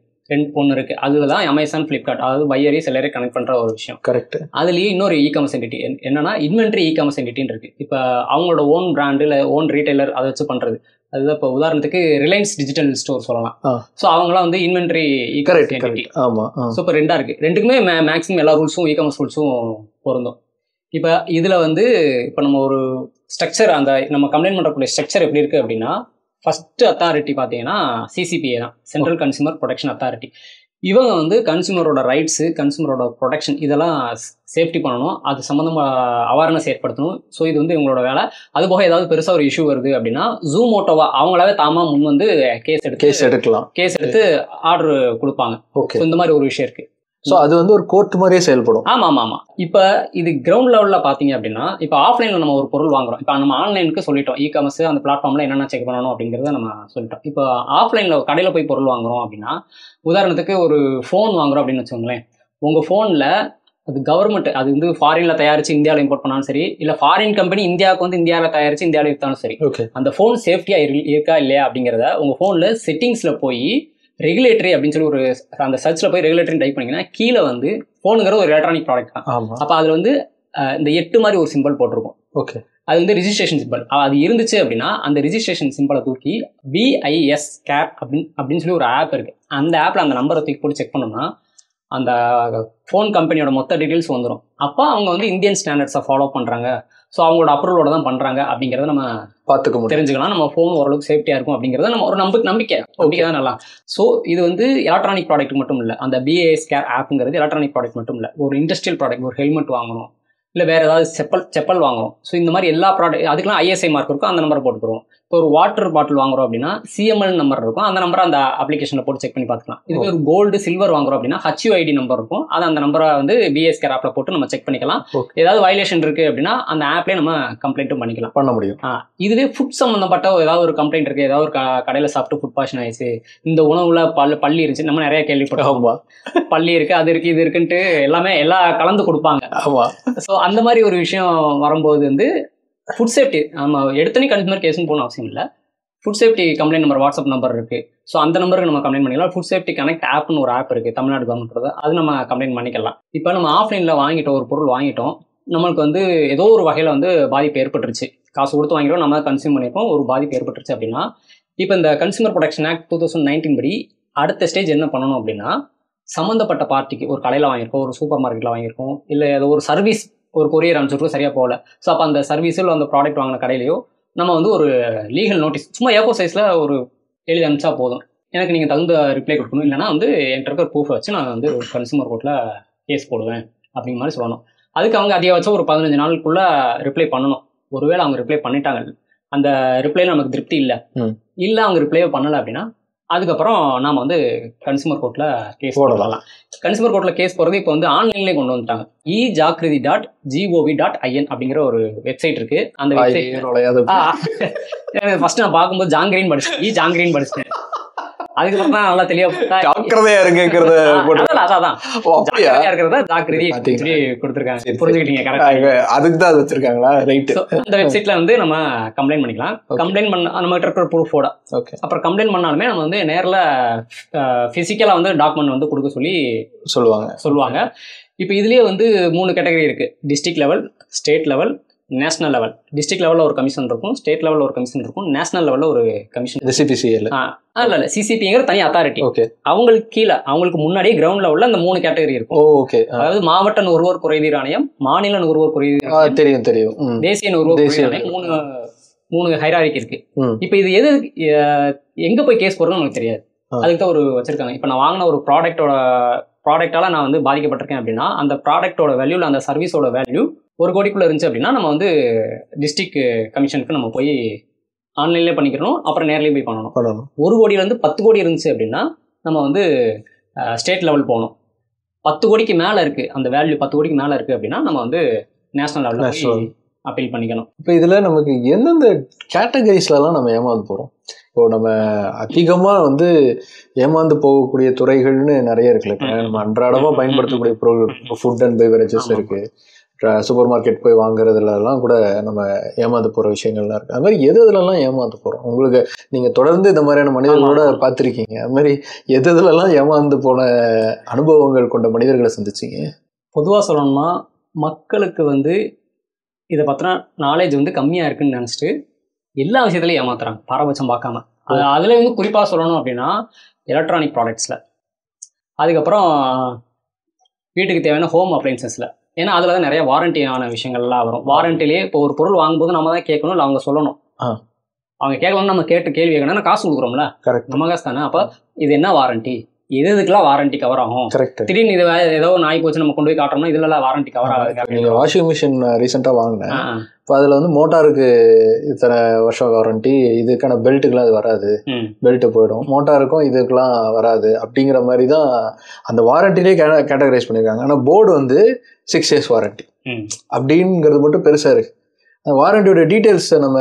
ஒன்று இருக்குது. அதில் தான் அமேசான், ஃப்ளிப்கார்ட், அதாவது பையரையும் செல்லரையும் கனெக்ட் பண்ணுற ஒரு விஷயம். கரெக்ட். அதுலேயே இன்னொரு இ-காமர்ஸ் என்டிட்டி என்னன்னா இன்வென்ட்ரி இ-காமர்ஸ் என்டிட்டின்னு இருக்குது. இப்போ அவங்களோட ஓன் பிராண்டு இல்லை ஓன் ரீட்டைலர் அதை வச்சு பண்ணுறது. அதுதான் இப்போ உதாரணத்துக்கு ரிலையன்ஸ் டிஜிட்டல் ஸ்டோர் சொல்லலாம். ஸோ அவங்களாம் வந்து இன்வென்ட்ரி இ-காமர்ஸ் என்டிட்டி. ஆமாம். ஸோ இப்போ 2 இருக்குது. 2க்குமே மேக்ஸிமம் எல்லா ரூல்ஸும் இ-காமர்ஸ் ரூல்ஸும் பொருந்தும். இப்போ இதில் வந்து இப்போ நம்ம ஒரு ஸ்ட்ரக்சர், அந்த நம்ம கம்ப்ளைண்ட் பண்ணுறக்கூடிய ஸ்ட்ரக்சர் எப்படி இருக்குது அப்படின்னா, ஃபர்ஸ்ட் அத்தாரிட்டி பார்த்தீங்கன்னா சிசிபிஏ தான், சென்ட்ரல் கன்சூமர் ப்ரொடெக்ஷன் அத்தாரிட்டி. இவங்க வந்து கன்சூமரோட ரைட்ஸு, கன்சூமரோட ப்ரொடெக்ஷன் இதெல்லாம் சேஃப்டி பண்ணணும், அது சம்மந்தமாக அவேர்னஸ் ஏற்படுத்தணும். ஸோ இது வந்து இவங்களோட வேலை. அது போக ஏதாவது பெருசாக ஒரு இஷ்யூ வருது அப்படின்னா ஜூமோட்டோவா அவங்களாவே முன் வந்து கேஸ் எடுத்து ஆர்டர் கொடுப்பாங்க. ஸோ இந்த மாதிரி ஒரு விஷயம் இருக்குது. ஸோ அது வந்து ஒரு கோர்ட் மாதிரியே செயல்படும். ஆமாம். இப்போ இது கிரவுண்ட் லெவலில் பார்த்தீங்க அப்படின்னா, இப்போ ஆஃப்லைனில் நம்ம ஒரு பொருள் வாங்குறோம். இப்போ நம்ம ஆன்லைனுக்கு சொல்லிட்டோம், இ-காமர்ஸ் அந்த பிளாட்ஃபார்மில் என்னென்ன செக் பண்ணணும் அப்படிங்கிறத நம்ம சொல்லிட்டோம். இப்போ ஆஃப்லைனில் கடையில் போய் பொருள் வாங்குறோம் அப்படின்னா, உதாரணத்துக்கு ஒரு ஃபோன் வாங்குறோம் அப்படின்னு வச்சுக்கோங்களேன். உங்கள் ஃபோனில் அது கவர்மெண்ட், அது வந்து ஃபாரினில் தயாரித்து இந்தியாவில் இம்போர்ட் பண்ணாலும் சரி, இல்லை ஃபாரின் கம்பெனி இந்தியாவுக்கு வந்து இந்தியாவில் தயாரித்து இந்தியாவில் விற்றாலும் சரி, அந்த ஃபோன் சேஃப்டியாக இருக்கா இல்லையா அப்படிங்கிறத உங்கள் ஃபோனில் செட்டிங்ஸில் போய் ரெகுலேட்டரி அப்படின்னு சொல்லி ஒரு அந்த சர்ச்சில் போய் ரெகுலேட்டரி டைப் பண்ணிங்கன்னா கீழே வந்து ஃபோனுங்கிறது ஒரு எலக்ட்ரானிக் ப்ராடக்ட் தான். அப்போ அதில் வந்து இந்த 8 மாதிரி ஒரு சிம்பிள் போட்டிருக்கும். ஓகே, அது வந்து ரிஜிஸ்ட்ரேஷன் சிம்பிள். அது இருந்துச்சு அப்படின்னா அந்த ரிஜிஸ்ட்ரேஷன் சிம்பிளை தூக்கி BIS கேப் அப்படின்னு சொல்லி ஒரு ஆப் இருக்குது. அந்த ஆப்பில் அந்த நம்பரை தூக்கி போட்டு செக் பண்ணோம்னா அந்த ஃபோன் கம்பெனியோட மொத்த டீட்டெயில்ஸ் வந்துடும். அப்போ அவங்க வந்து இந்தியன் ஸ்டாண்டர்ட்ஸை ஃபாலோ பண்ணுறாங்க, ஸோ அவங்களோட அப்ரூவலோட தான் பண்ணுறாங்க அப்படிங்கிறத நம்ம தெரிஞ்சுக்கலாம். நம்ம ஃபோன் ஓரளவுக்கு சேஃப்டியாக இருக்கும் அப்படிங்கிறத நம்ம ஒரு நம்பிக்கை தான் நல்லா. ஸோ இது வந்து எலக்ட்ரானிக் ப்ராடக்ட் மட்டும் இல்லை, அந்த BIS கேர் ஆப்புங்கிறது எலக்ட்ரானிக் ப்ராடக்ட் மட்டும் இல்லை, ஒரு இண்டஸ்ட்ரியல் ப்ராடக்ட், ஒரு ஹெல்மெட் வாங்கணும் இல்லை வேறு ஏதாவது செப்பல் வாங்குறோம். ஸோ இந்த மாதிரி எல்லா ப்ராடக்ட் அதுக்கெல்லாம் ISI மார்க் இருக்கும், அந்த நம்பரை போட்டுக்கிறோம். இப்போ ஒரு வாட்டர் பாட்டில் வாங்குறோம் அப்படின்னா CML நம்பர் இருக்கும், அந்த நம்பரை அந்த அப்ளிகேஷனில் போட்டு செக் பண்ணி பார்த்துக்கலாம். இதுவே ஒரு கோல்டு சில்வர் வாங்குறோம் அப்படின்னா HUID நம்பர் இருக்கும், அது அந்த நம்பரை வந்து BIS கேர் ஆப்பில் போட்டு நம்ம செக் பண்ணிக்கலாம். ஏதாவது வயலேஷன் இருக்குது அப்படின்னா அந்த ஆப்லேயே நம்ம கம்ப்ளைண்ட்டும் பண்ண முடியும். இதுவே ஃபுட் சம்மந்தப்பட்ட ஏதாவது ஒரு கம்ப்ளைண்ட் இருக்குது, ஏதாவது ஒரு கடையில் சாப்பிட்டு ஃபுட் பாய்சன் ஆயிடுச்சு, இந்த உணவுல பள்ளி இருந்துச்சு, நம்ம நிறைய கேள்விப்பட்டோம், பள்ளி இருக்குது அது இருக்குது இது இருக்குன்ட்டு எல்லா கலந்து கொடுப்பாங்க. ஸோ அந்த மாதிரி ஒரு விஷயம் வரும்போது வந்து ஃபுட் சேஃப்டி நம்ம எடுத்தனே கன்சூமர் கேஸ்னு போகணும் அவசியம் இல்லை. Food safety complaint number WhatsApp number இருக்குது. ஸோ அந்த நம்பருக்கு நம்ம கம்ப்ளைண்ட் பண்ணிக்கலாம். ஃபுட் சேஃப்டி கனெக்ட் ஆப்னு ஒரு ஆப் இருக்குது தமிழ்நாடு கவர்மெண்ட்டோட, அது நம்ம கம்ப்ளைண்ட் பண்ணிக்கலாம். இப்போ நம்ம ஆஃப்லைனில் ஒரு பொருள் வாங்கிட்டோம், நம்மளுக்கு வந்து ஏதோ ஒரு வகையில் வந்து பாதிப்பு ஏற்பட்டுருச்சு, காசு கொடுத்து வாங்கிட்டோம், நம்ம கன்சியூம் பண்ணியிருக்கோம், ஒரு பாதிப்பு ஏற்பட்டுருச்சு அப்படின்னா இப்போ இந்த கன்சியூமர் ப்ரொடெக்ஷன் ஆக்ட் 2019 படி அடுத்த ஸ்டேஜ் என்ன பண்ணணும் அப்படின்னா, சம்மந்தப்பட்ட பார்ட்டிக்கு ஒரு கடையில் வாங்கியிருக்கோம், ஒரு சூப்பர் மார்க்கெட்டில் வாங்கியிருக்கோம், இல்லை ஏதோ ஒரு சர்வீஸ் ஒரு கொரியர் அனுப்பிச்சுட்டு சரியாக போகல, ஸோ அப்போ அந்த சர்வீஸில் அந்த ப்ராடக்ட் வாங்கின கடையிலையோ நம்ம வந்து ஒரு லீகல் நோட்டீஸ் சும்மா A4 சைஸில் ஒரு எழுதி அனுப்பிச்சா போதும், எனக்கு நீங்கள் தகுந்த ரிப்ளை கொடுக்கணும், இல்லைனா வந்து என்கிட்ட இருக்கிற ப்ரூஃபை வச்சு நான் வந்து ஒரு கன்சூமர் கோர்ட்டில் கேஸ் போடுவேன் அப்படிங்கிற மாதிரி சொல்லணும். அதுக்கு அவங்க அதிகபட்சம் ஒரு 15 நாளுக்குள்ள ரிப்ளை பண்ணணும். ஒருவேளை அவங்க ரிப்ளை பண்ணிட்டாங்க, அந்த ரிப்ளைல நமக்கு திருப்தி இல்லை அவங்க ரிப்ளையே பண்ணலை அப்படின்னா அதுக்கப்புறம் நாம் வந்து கன்சூமர் கோர்ட்டில் கேஸ் போடலாம். கன்சூமர் கோர்ட்டில் கேஸ் போகிறது இப்போ வந்து ஆன்லைன்லேயே கொண்டு வந்துட்டாங்க. eJagridi.gov.in அப்படிங்கிற ஒரு வெப்சைட் இருக்குது. அந்த வெப்சைட் ஃபர்ஸ்ட் நான் பார்க்கும்போது ஜாங்கிரின்னு படிச்சேன், ஜாங்கிரின்னு படிச்சேன். அதுக்கப்புறம் தான் நல்லா தெளிவா கொடுத்துருக்காங்க, புரிஞ்சுக்கிட்டீங்க கரெக்டா? அதுக்கு தான் அது வச்சிருக்காங்களா? ரைட். அந்த வெப்சைட்ல வந்து நம்ம கம்ப்ளைண்ட் பண்ணிக்கலாம். கம்ப்ளைண்ட் பண்ண நம்ம இருக்கிற ப்ரூஃபோட. அப்புறம் கம்ப்ளைண்ட் பண்ணாலுமே நம்ம வந்து நேரில் பிசிக்கலா வந்து டாக்குமெண்ட் வந்து கொடுக்க சொல்லி சொல்லுவாங்க. இப்போ இதுலயே வந்து 3 கேட்டகரி இருக்கு. District level, state level, national level. District லெவலில் ஒரு கமிஷன் இருக்கும், ஸ்டேட் லெவலில் ஒரு கமிஷன் இருக்கும், நேஷனல் லெவலில் ஒரு கமிஷன். இல்ல சிசிபிங்கிற தனி அத்தாரிட்டி. அவங்களுக்கு கீழே அவங்களுக்கு முன்னாடியே கிரவுண்ட் லெவலில் அந்த 3 கேட்டகரி இருக்கும். அதாவது மாவட்ட நுகர்வோர் குறைதீர் ஆணையம், மாநில நுகர்வோர் குறைதீர் ஆணையம், தெரியும், தேசிய நுகர்வோர் குறைதீர் ஆணையம். 3 ஹைரார்கி இருக்கு. இப்போ இது எது எங்க போய் கேஸ் போடுறதுன்னு நமக்கு தெரியாது. அதுக்கு தான் ஒரு வச்சிருக்காங்க. இப்போ நான் வாங்கின ஒரு ப்ராடக்டால நான் வந்து பாதிக்கப்பட்டிருக்கேன் அப்படின்னா அந்த ப்ராடக்டோட வேல்யூ, அந்த சர்வீஸோட வேல்யூ 1 கோடிக்குள்ள இருந்துச்சு அப்படின்னா நம்ம வந்து டிஸ்ட்ரிக்ட் கமிஷனுக்கு நம்ம போய் ஆன்லைன்லேயே பண்ணிக்கணும், அப்புறம் நேர்லேயே போய் பண்ணணும். 1 கோடியிலேருந்து 10 கோடி இருந்துச்சு அப்படின்னா நம்ம வந்து ஸ்டேட் லெவல் போகணும். 10 கோடிக்கு மேலே இருக்குது, அந்த வேல்யூ 10 கோடிக்கு மேலே இருக்குது அப்படின்னா நம்ம வந்து நேஷனல் லெவலில் அப்பீல் பண்ணிக்கணும். இப்போ இதில் நமக்கு எந்தெந்த கேட்டகரிஸ்லாம் நம்ம ஏமாந்து போகிறோம்? இப்போ நம்ம அதிகமாக வந்து ஏமாந்து போகக்கூடிய துறைகள்னு நிறைய இருக்குல்ல. இப்போ நம்ம அன்றாடமாக பயன்படுத்தக்கூடிய பொருள், ஃபுட் அண்ட் பெவரேஜஸ் இருக்குது, சூப்பர் மார்க்கெட் போய் வாங்குறதுலாம் கூட நம்ம ஏமாந்து போகிற விஷயங்கள்லாம் இருக்குது. அது மாதிரி எதுலலாம் ஏமாந்து போகிறோம்? உங்களுக்கு நீங்கள் தொடர்ந்து இந்த மாதிரியான மனிதர்களோட பார்த்துருக்கீங்க, அது மாதிரி எதுலலாம் ஏமாந்து போன அனுபவங்கள் கொண்ட மனிதர்களை சந்திச்சிங்க? பொதுவாக சொல்லணும்னா மக்களுக்கு வந்து இதை பற்றின நாலேஜ் வந்து கம்மியாக இருக்குன்னு நினச்சிட்டு எல்லா விஷயத்துலையும் ஏமாத்துறாங்க, பாரபட்சம் பார்க்காம. அதில் வந்து குறிப்பாக சொல்லணும் அப்படின்னா எலக்ட்ரானிக் ப்ராடக்ட்ஸில், அதுக்கப்புறம் வீட்டுக்கு தேவையான ஹோம் அப்ளைன்சஸில். ஏன்னா அதில் தான் நிறைய வாரண்டியான விஷயங்கள்லாம் வரும். வாரண்டிலேயே இப்போ ஒரு பொருள் வாங்கும்போது நம்ம தான் கேட்கணும், இல்லை அவங்க சொல்லணும். அவங்க கேட்கணும்னு நம்ம கேட்டு கேள்வி கேட்கணும், காசு கொடுக்குறோம்ல, நம்ம காசு தானே. அப்போ இது என்ன வாரண்டி, இதுக்கெல்லாம் வாரண்டி கவர் ஆகும். திடீர்னு இது ஏதோ நாய் போச்சு நம்ம கொண்டு போய் காட்டுறோம்னா இதுலலாம் வாரண்டி கவர் ஆகாது. நீங்கள் வாஷிங் மிஷின் ரீசெண்டாக வாங்கினேன், இப்போ அதில் வந்து மோட்டாருக்கு இத்தனை வருஷம் வாரண்டி, இதுக்கான பெல்ட்டுக்கெலாம் அது வராது, பெல்ட்டு போயிடும், மோட்டாருக்கும் இதுக்கெலாம் வராது அப்படிங்கிற மாதிரி தான் அந்த வாரண்டிலே கேட்டகரைஸ் பண்ணியிருக்காங்க. ஆனால் போர்டு வந்து 6 இயர்ஸ் வாரண்டி அப்படிங்கிறது மட்டும் பெருசாக இருக்குது. வாரண்டியோட டீட்டெயில்ஸை நம்ம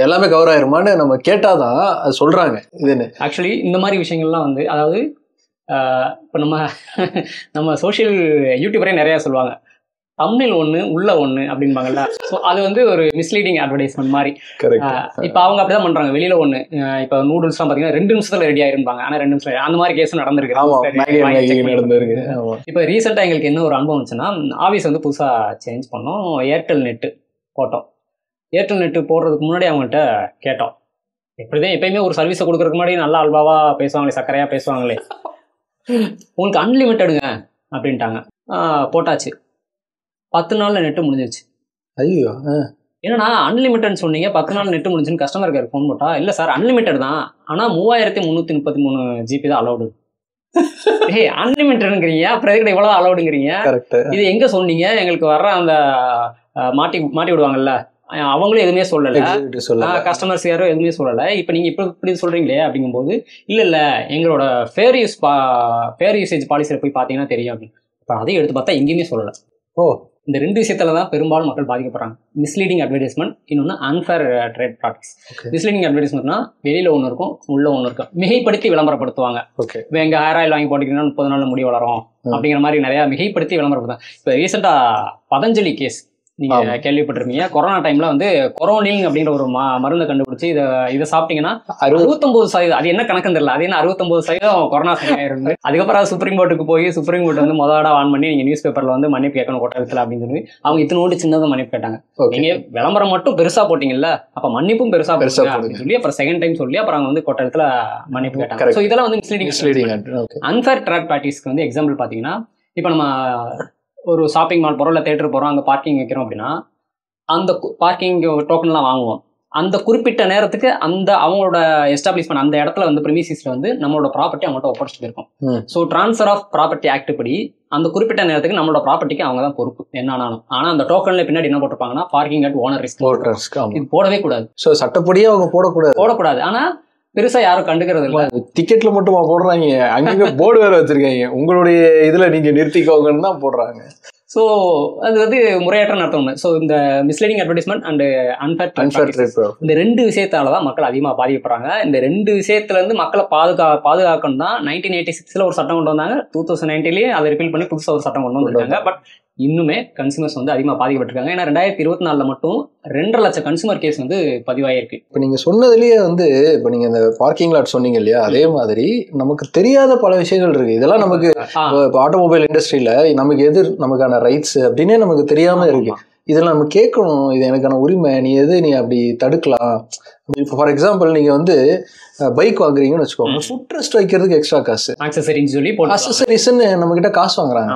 எல்லாமே கவர் ஆயிருமான்னு நம்ம கேட்டால் தான் அது சொல்கிறாங்க இதுன்னு. ஆக்சுவலி இந்த மாதிரி விஷயங்கள்லாம் வந்து அதாவது இப்போ நம்ம சோஷியல் யூடியூபரே நிறையா சொல்லுவாங்க, தம்ப்நெயில் ஒன்று உள்ள ஒன்று அப்படின்பாங்கல்ல. ஸோ அது வந்து ஒரு மிஸ்லீடிங் அட்வர்டைஸ்மெண்ட் மாதிரி. இப்போ அவங்க அப்படி தான் பண்ணுறாங்க. வெளியில் ஒன்று, இப்போ நூடுல்ஸ்லாம் பார்த்தீங்கன்னா 2 நிமிஷத்தில் ரெடி ஆயிருப்பாங்க, ஆனால் 2 நிமிஷம் அந்த மாதிரி கேஸும் நடந்திருக்கு. இப்போ ரீசெண்டாக எங்களுக்கு என்ன ஒரு அனுபவம் இருந்துச்சுன்னா, ஆஃபீஸ் வந்து புதுசாக சேஞ்ச் பண்ணோம், ஏர்டெல் நெட்டு போட்டோம். ஏர்டெல் நெட்டு போடுறதுக்கு முன்னாடி அவங்கள்ட்ட கேட்டோம், எப்படிதான் எப்பயுமே ஒரு சர்வீஸை கொடுக்குறதுக்கு முன்னாடி நல்லா அல்வாவாக பேசுவாங்களே, சர்க்கரையாக பேசுவாங்களே, உங்களுக்கு அன்லிமிட்டடுங்க அப்படின்ட்டாங்க. போட்டாச்சு, 10 நாளில் நெட்டு முடிஞ்சிருச்சு. ஐயோ, என்னன்னா அன்லிமிட்டட்னு சொன்னீங்க, 10 நாள் நெட்டு முடிஞ்சுன்னு கஸ்டமர் கேர் ஃபோன் போட்டா, இல்லை சார் அன்லிமிட்டட் தான், ஆனால் 3333 GB தான் அலௌடு. அன்லிமிட்டட்ங்கிறீங்க, அப்புறம் எதுக்கு இவ்வளோ அலௌடுங்கிறீங்க? இது எங்கே சொன்னீங்க? எங்களுக்கு வர்ற அந்த மாட்டி விடுவாங்கல்ல, அவங்களும் எதுவுமே சொல்லலை, கஸ்டமர்ஸ் யாரும் எதுவுமே சொல்லலை. இப்போ நீங்கள் இப்படி சொல்கிறீங்களே அப்படிங்கும்போது, இல்லை எங்களோட ஃபேர் யூசேஜ் பாலிசியில் போய் பார்த்தீங்கன்னா தெரியும் அப்படின்னு. இப்போ அதையும் எடுத்து பார்த்தா எங்கேயுமே சொல்லலை. இந்த 2 விஷயத்துல தான் பெரும்பாலும் மக்கள் பாதிக்கப்படுறாங்க. மிஸ்லீடிங் அட்வர்டைஸ்மெண்ட், இன்னொன்று அன்ஃபேர் ட்ரேட் ப்ராக்டிஸ். மிஸ்லீடிங் அட்வர்டைஸ்மெண்ட்னா வெளியில் ஒன்று இருக்கும், உள்ள ஒன்று இருக்கும், மிகைப்படுத்தி விளம்பரப்படுத்துவாங்க. இப்போ எங்கள் ஹேர் ஆயில் வாங்கி போட்டிங்கன்னா 30 நாளில் முடி வளரும் அப்படிங்கிற மாதிரி நிறையா மிகைப்படுத்தி விளம்பரப்படுத்தாங்க. இப்போ ரீசெண்டாக பதஞ்சலி கேஸ் நீங்கள் கேள்விப்பட்டிருப்பீங்க. கொரோனா டைமில் வந்து கொரோனில் அப்படிங்கிற ஒரு மருந்தை கண்டுபிடிச்சி இதை சாப்பிட்டீங்கன்னா 69%, அது என்ன கணக்குன்னு தெரியல, அது என்ன 69% கொரோனா சரியாயிருந்து. அதுக்கப்புறம் சுப்ரீம் கோர்ட்டுக்கு போய் சுப்ரீம் கோர்ட் வந்து முதலாட ஆன் பண்ணி நீங்கள் நியூஸ் பேப்பரில் வந்து மன்னிப்பு கேட்கணும் கொட்டத்தில் அப்படின்னு சொல்லி அவங்க இத்தனோடு சின்னதாக மன்னிப்பு கேட்டாங்க. நீங்கள் விளம்பரம் மட்டும் பெருசாக போட்டிங்கல்ல, அப்போ மன்னிப்பும் பெருசாக அப்படின்னு சொல்லி அப்புறம் செகண்ட் டைம் சொல்லி அப்புறம் அவங்க வந்து கொட்டத்தில் மன்னிப்பு கேட்டாங்க. ஸோ இதெல்லாம் வந்து மிஸ்லீடிங். அன்ஃபேர் ட்ரேட் ப்ராக்டிஸ்க்கு வந்து எக்ஸாம்பிள் பார்த்தீங்கன்னா, இப்போ நம்ம ஒரு ஷாப்பிங் மால் போகிறோம், இல்லை தேட்டர் போகிறோம், அங்கே பார்க்கிங் வைக்கிறோம் அப்படின்னா அந்த பார்க்கிங் டோக்கன்லாம் வாங்குவோம். அந்த குறிப்பிட்ட நேரத்துக்கு அந்த அவங்களோட எஸ்டாப்ளிஷ்மெண்ட் அந்த இடத்துல வந்து ப்ரிமிசிஸில் வந்து நம்மளோட ப்ராப்பர்ட்டி அவங்கள்ட்ட ஒப்படைச்சிட்டு இருக்கும். So transfer of property act படி அந்த குறிப்பிட்ட நேரத்துக்கு நம்மளோட ப்ராப்பர்ட்டிக்கு அவங்க தான் பொறுப்பு என்ன ஆனாலும். ஆனா அந்த டோக்கன்ல பின்னாடி என்ன போட்டிருப்பாங்கன்னா பார்க்கிங் அட் ஓனர் ரிஸ்க். இது போடவே கூடாது. ஸோ சட்டப்படியே அவங்க போடக்கூடாது. ஆனா பெருசா யாரும் கண்டுக்கிறது இல்லை. டிக்கெட்ல மட்டுமா போடுறாங்க, அங்கங்க போர்டு வேற வச்சிருக்காங்க, உங்களுடைய இதுல நீங்க நிறுத்திக்கோங்கன்னு தான் போடுறாங்க. ஸோ அது வந்து முறையற்ற நடத்தணும். ஸோ இந்த மிஸ்லீடிங் அட்வர்டைஸ்மெண்ட் அண்ட் அன்ஃபேர் இந்த 2 விஷயத்தால தான் மக்கள் அதிகமாக பாதிக்கப்படுறாங்க. இந்த 2 விஷயத்துல இருந்து மக்களை பாதுகாக்கணும் தான் 1986 ஒரு சட்டம் கொண்டு வந்தாங்க. 2019 அதை ரிப்பீல் பண்ணி புதுசாக ஒரு சட்டம் கொண்டு வந்திருக்காங்க. பட் இன்னுமே கன்சூமர்ஸ் வந்து அதிகமாக பாதிக்கப்பட்டிருக்காங்க. ஏன்னா 2024 மட்டும் 2.5 லட்சம் கன்சூமர் கேஸ் வந்து பதிவாயிருக்கு. இப்போ நீங்கள் சொன்னதுலேயே வந்து இப்போ நீங்கள் இந்த பார்க்கிங் லாட் சொன்னீங்க இல்லையா, அதே மாதிரி நமக்கு தெரியாத பல விஷயங்கள் இருக்குது. இதெல்லாம் நமக்கு இப்போ ஆட்டோமொபைல் இண்டஸ்ட்ரியில் நமக்கான ரைட்ஸ் அப்படின்னே நமக்கு தெரியாமல் இருக்குது. இதெல்லாம் நம்ம கேட்கணும், இது எனக்கான உரிமை, நீ அப்படி தடுக்கலாம். இப்போ ஃபார் எக்ஸாம்பிள் நீங்கள் வந்து பைக் வாங்குறீங்கன்னு வச்சுக்கோங்க, ஃபுட் ரெஸ்ட் வைக்கிறதுக்கு எக்ஸ்ட்ரா காசு, அக்சசரிஸ்ன்னு நம்ம கிட்ட காசு வாங்குறாங்க.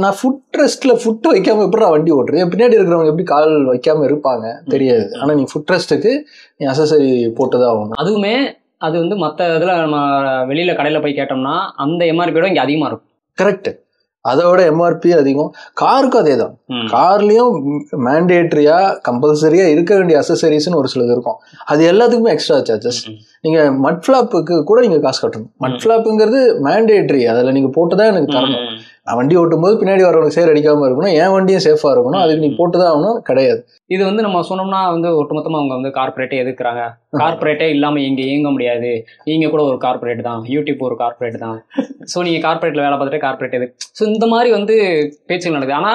நான் ஃபுட் ரெஸ்ட்ல ஃபுட் வைக்காம எப்படி வண்டி ஓட்டுறேன், பின்னாடி இருக்கிறவங்க எப்படி கால் வைக்காம இருப்பாங்க தெரியாது. ஆனா நீ ஃபுட் ரெஸ்ட்டுக்கு நீ அக்சசரி போட்டுதான் ஆகணும். அதுவுமே அது வந்து மற்ற இதில் நம்ம வெளியில கடையில் போய் கேட்டோம்னா அந்த எம்ஆர்பியோட இங்கே அதிகமாக இருக்கும். கரெக்ட். அதோட எம்ஆர்பி அதிகம். காருக்கும் அதே தான். கார்லயும் மேண்டேட்ரியா கம்பல்சரியா இருக்க வேண்டிய அக்சசரிஸ்ன்னு ஒரு சிலது இருக்கும். அது எல்லாத்துக்குமே எக்ஸ்ட்ரா சார்ஜஸ். நீங்க மட் ஃபிளாப்புக்கு கூட நீங்க காசு கட்டணும். மட் ஃபிளாப்புங்கிறது மேண்டேட்ரி, அதில் நீங்க போட்டுதான் எனக்கு தரணும். நான் வண்டி ஓட்டும் போது பின்னாடி வரவனுக்கு சேர் அடிக்காம இருக்கணும், என் வண்டியும் சேஃபா இருக்கணும், அதுக்கு நீ போட்டுதான் ஆகணும். கிடையாது. இது வந்து நம்ம சொன்னோம்னா வந்து ஒட்டுமொத்தமா அவங்க வந்து கார்பரேட்டே எதிர்க்கிறாங்க. கார்பரேட்டே இல்லாம இங்க இயங்க முடியாது, நீங்க கூட ஒரு கார்பரேட் தான், யூடியூப் ஒரு கார்பரேட் தான், ஸோ நீங்க கார்பரேட்ல வேலை பார்த்துட்டு கார்பரேட் எது. ஸோ இந்த மாதிரி வந்து பேச்சுகள் நடக்குது. ஆனா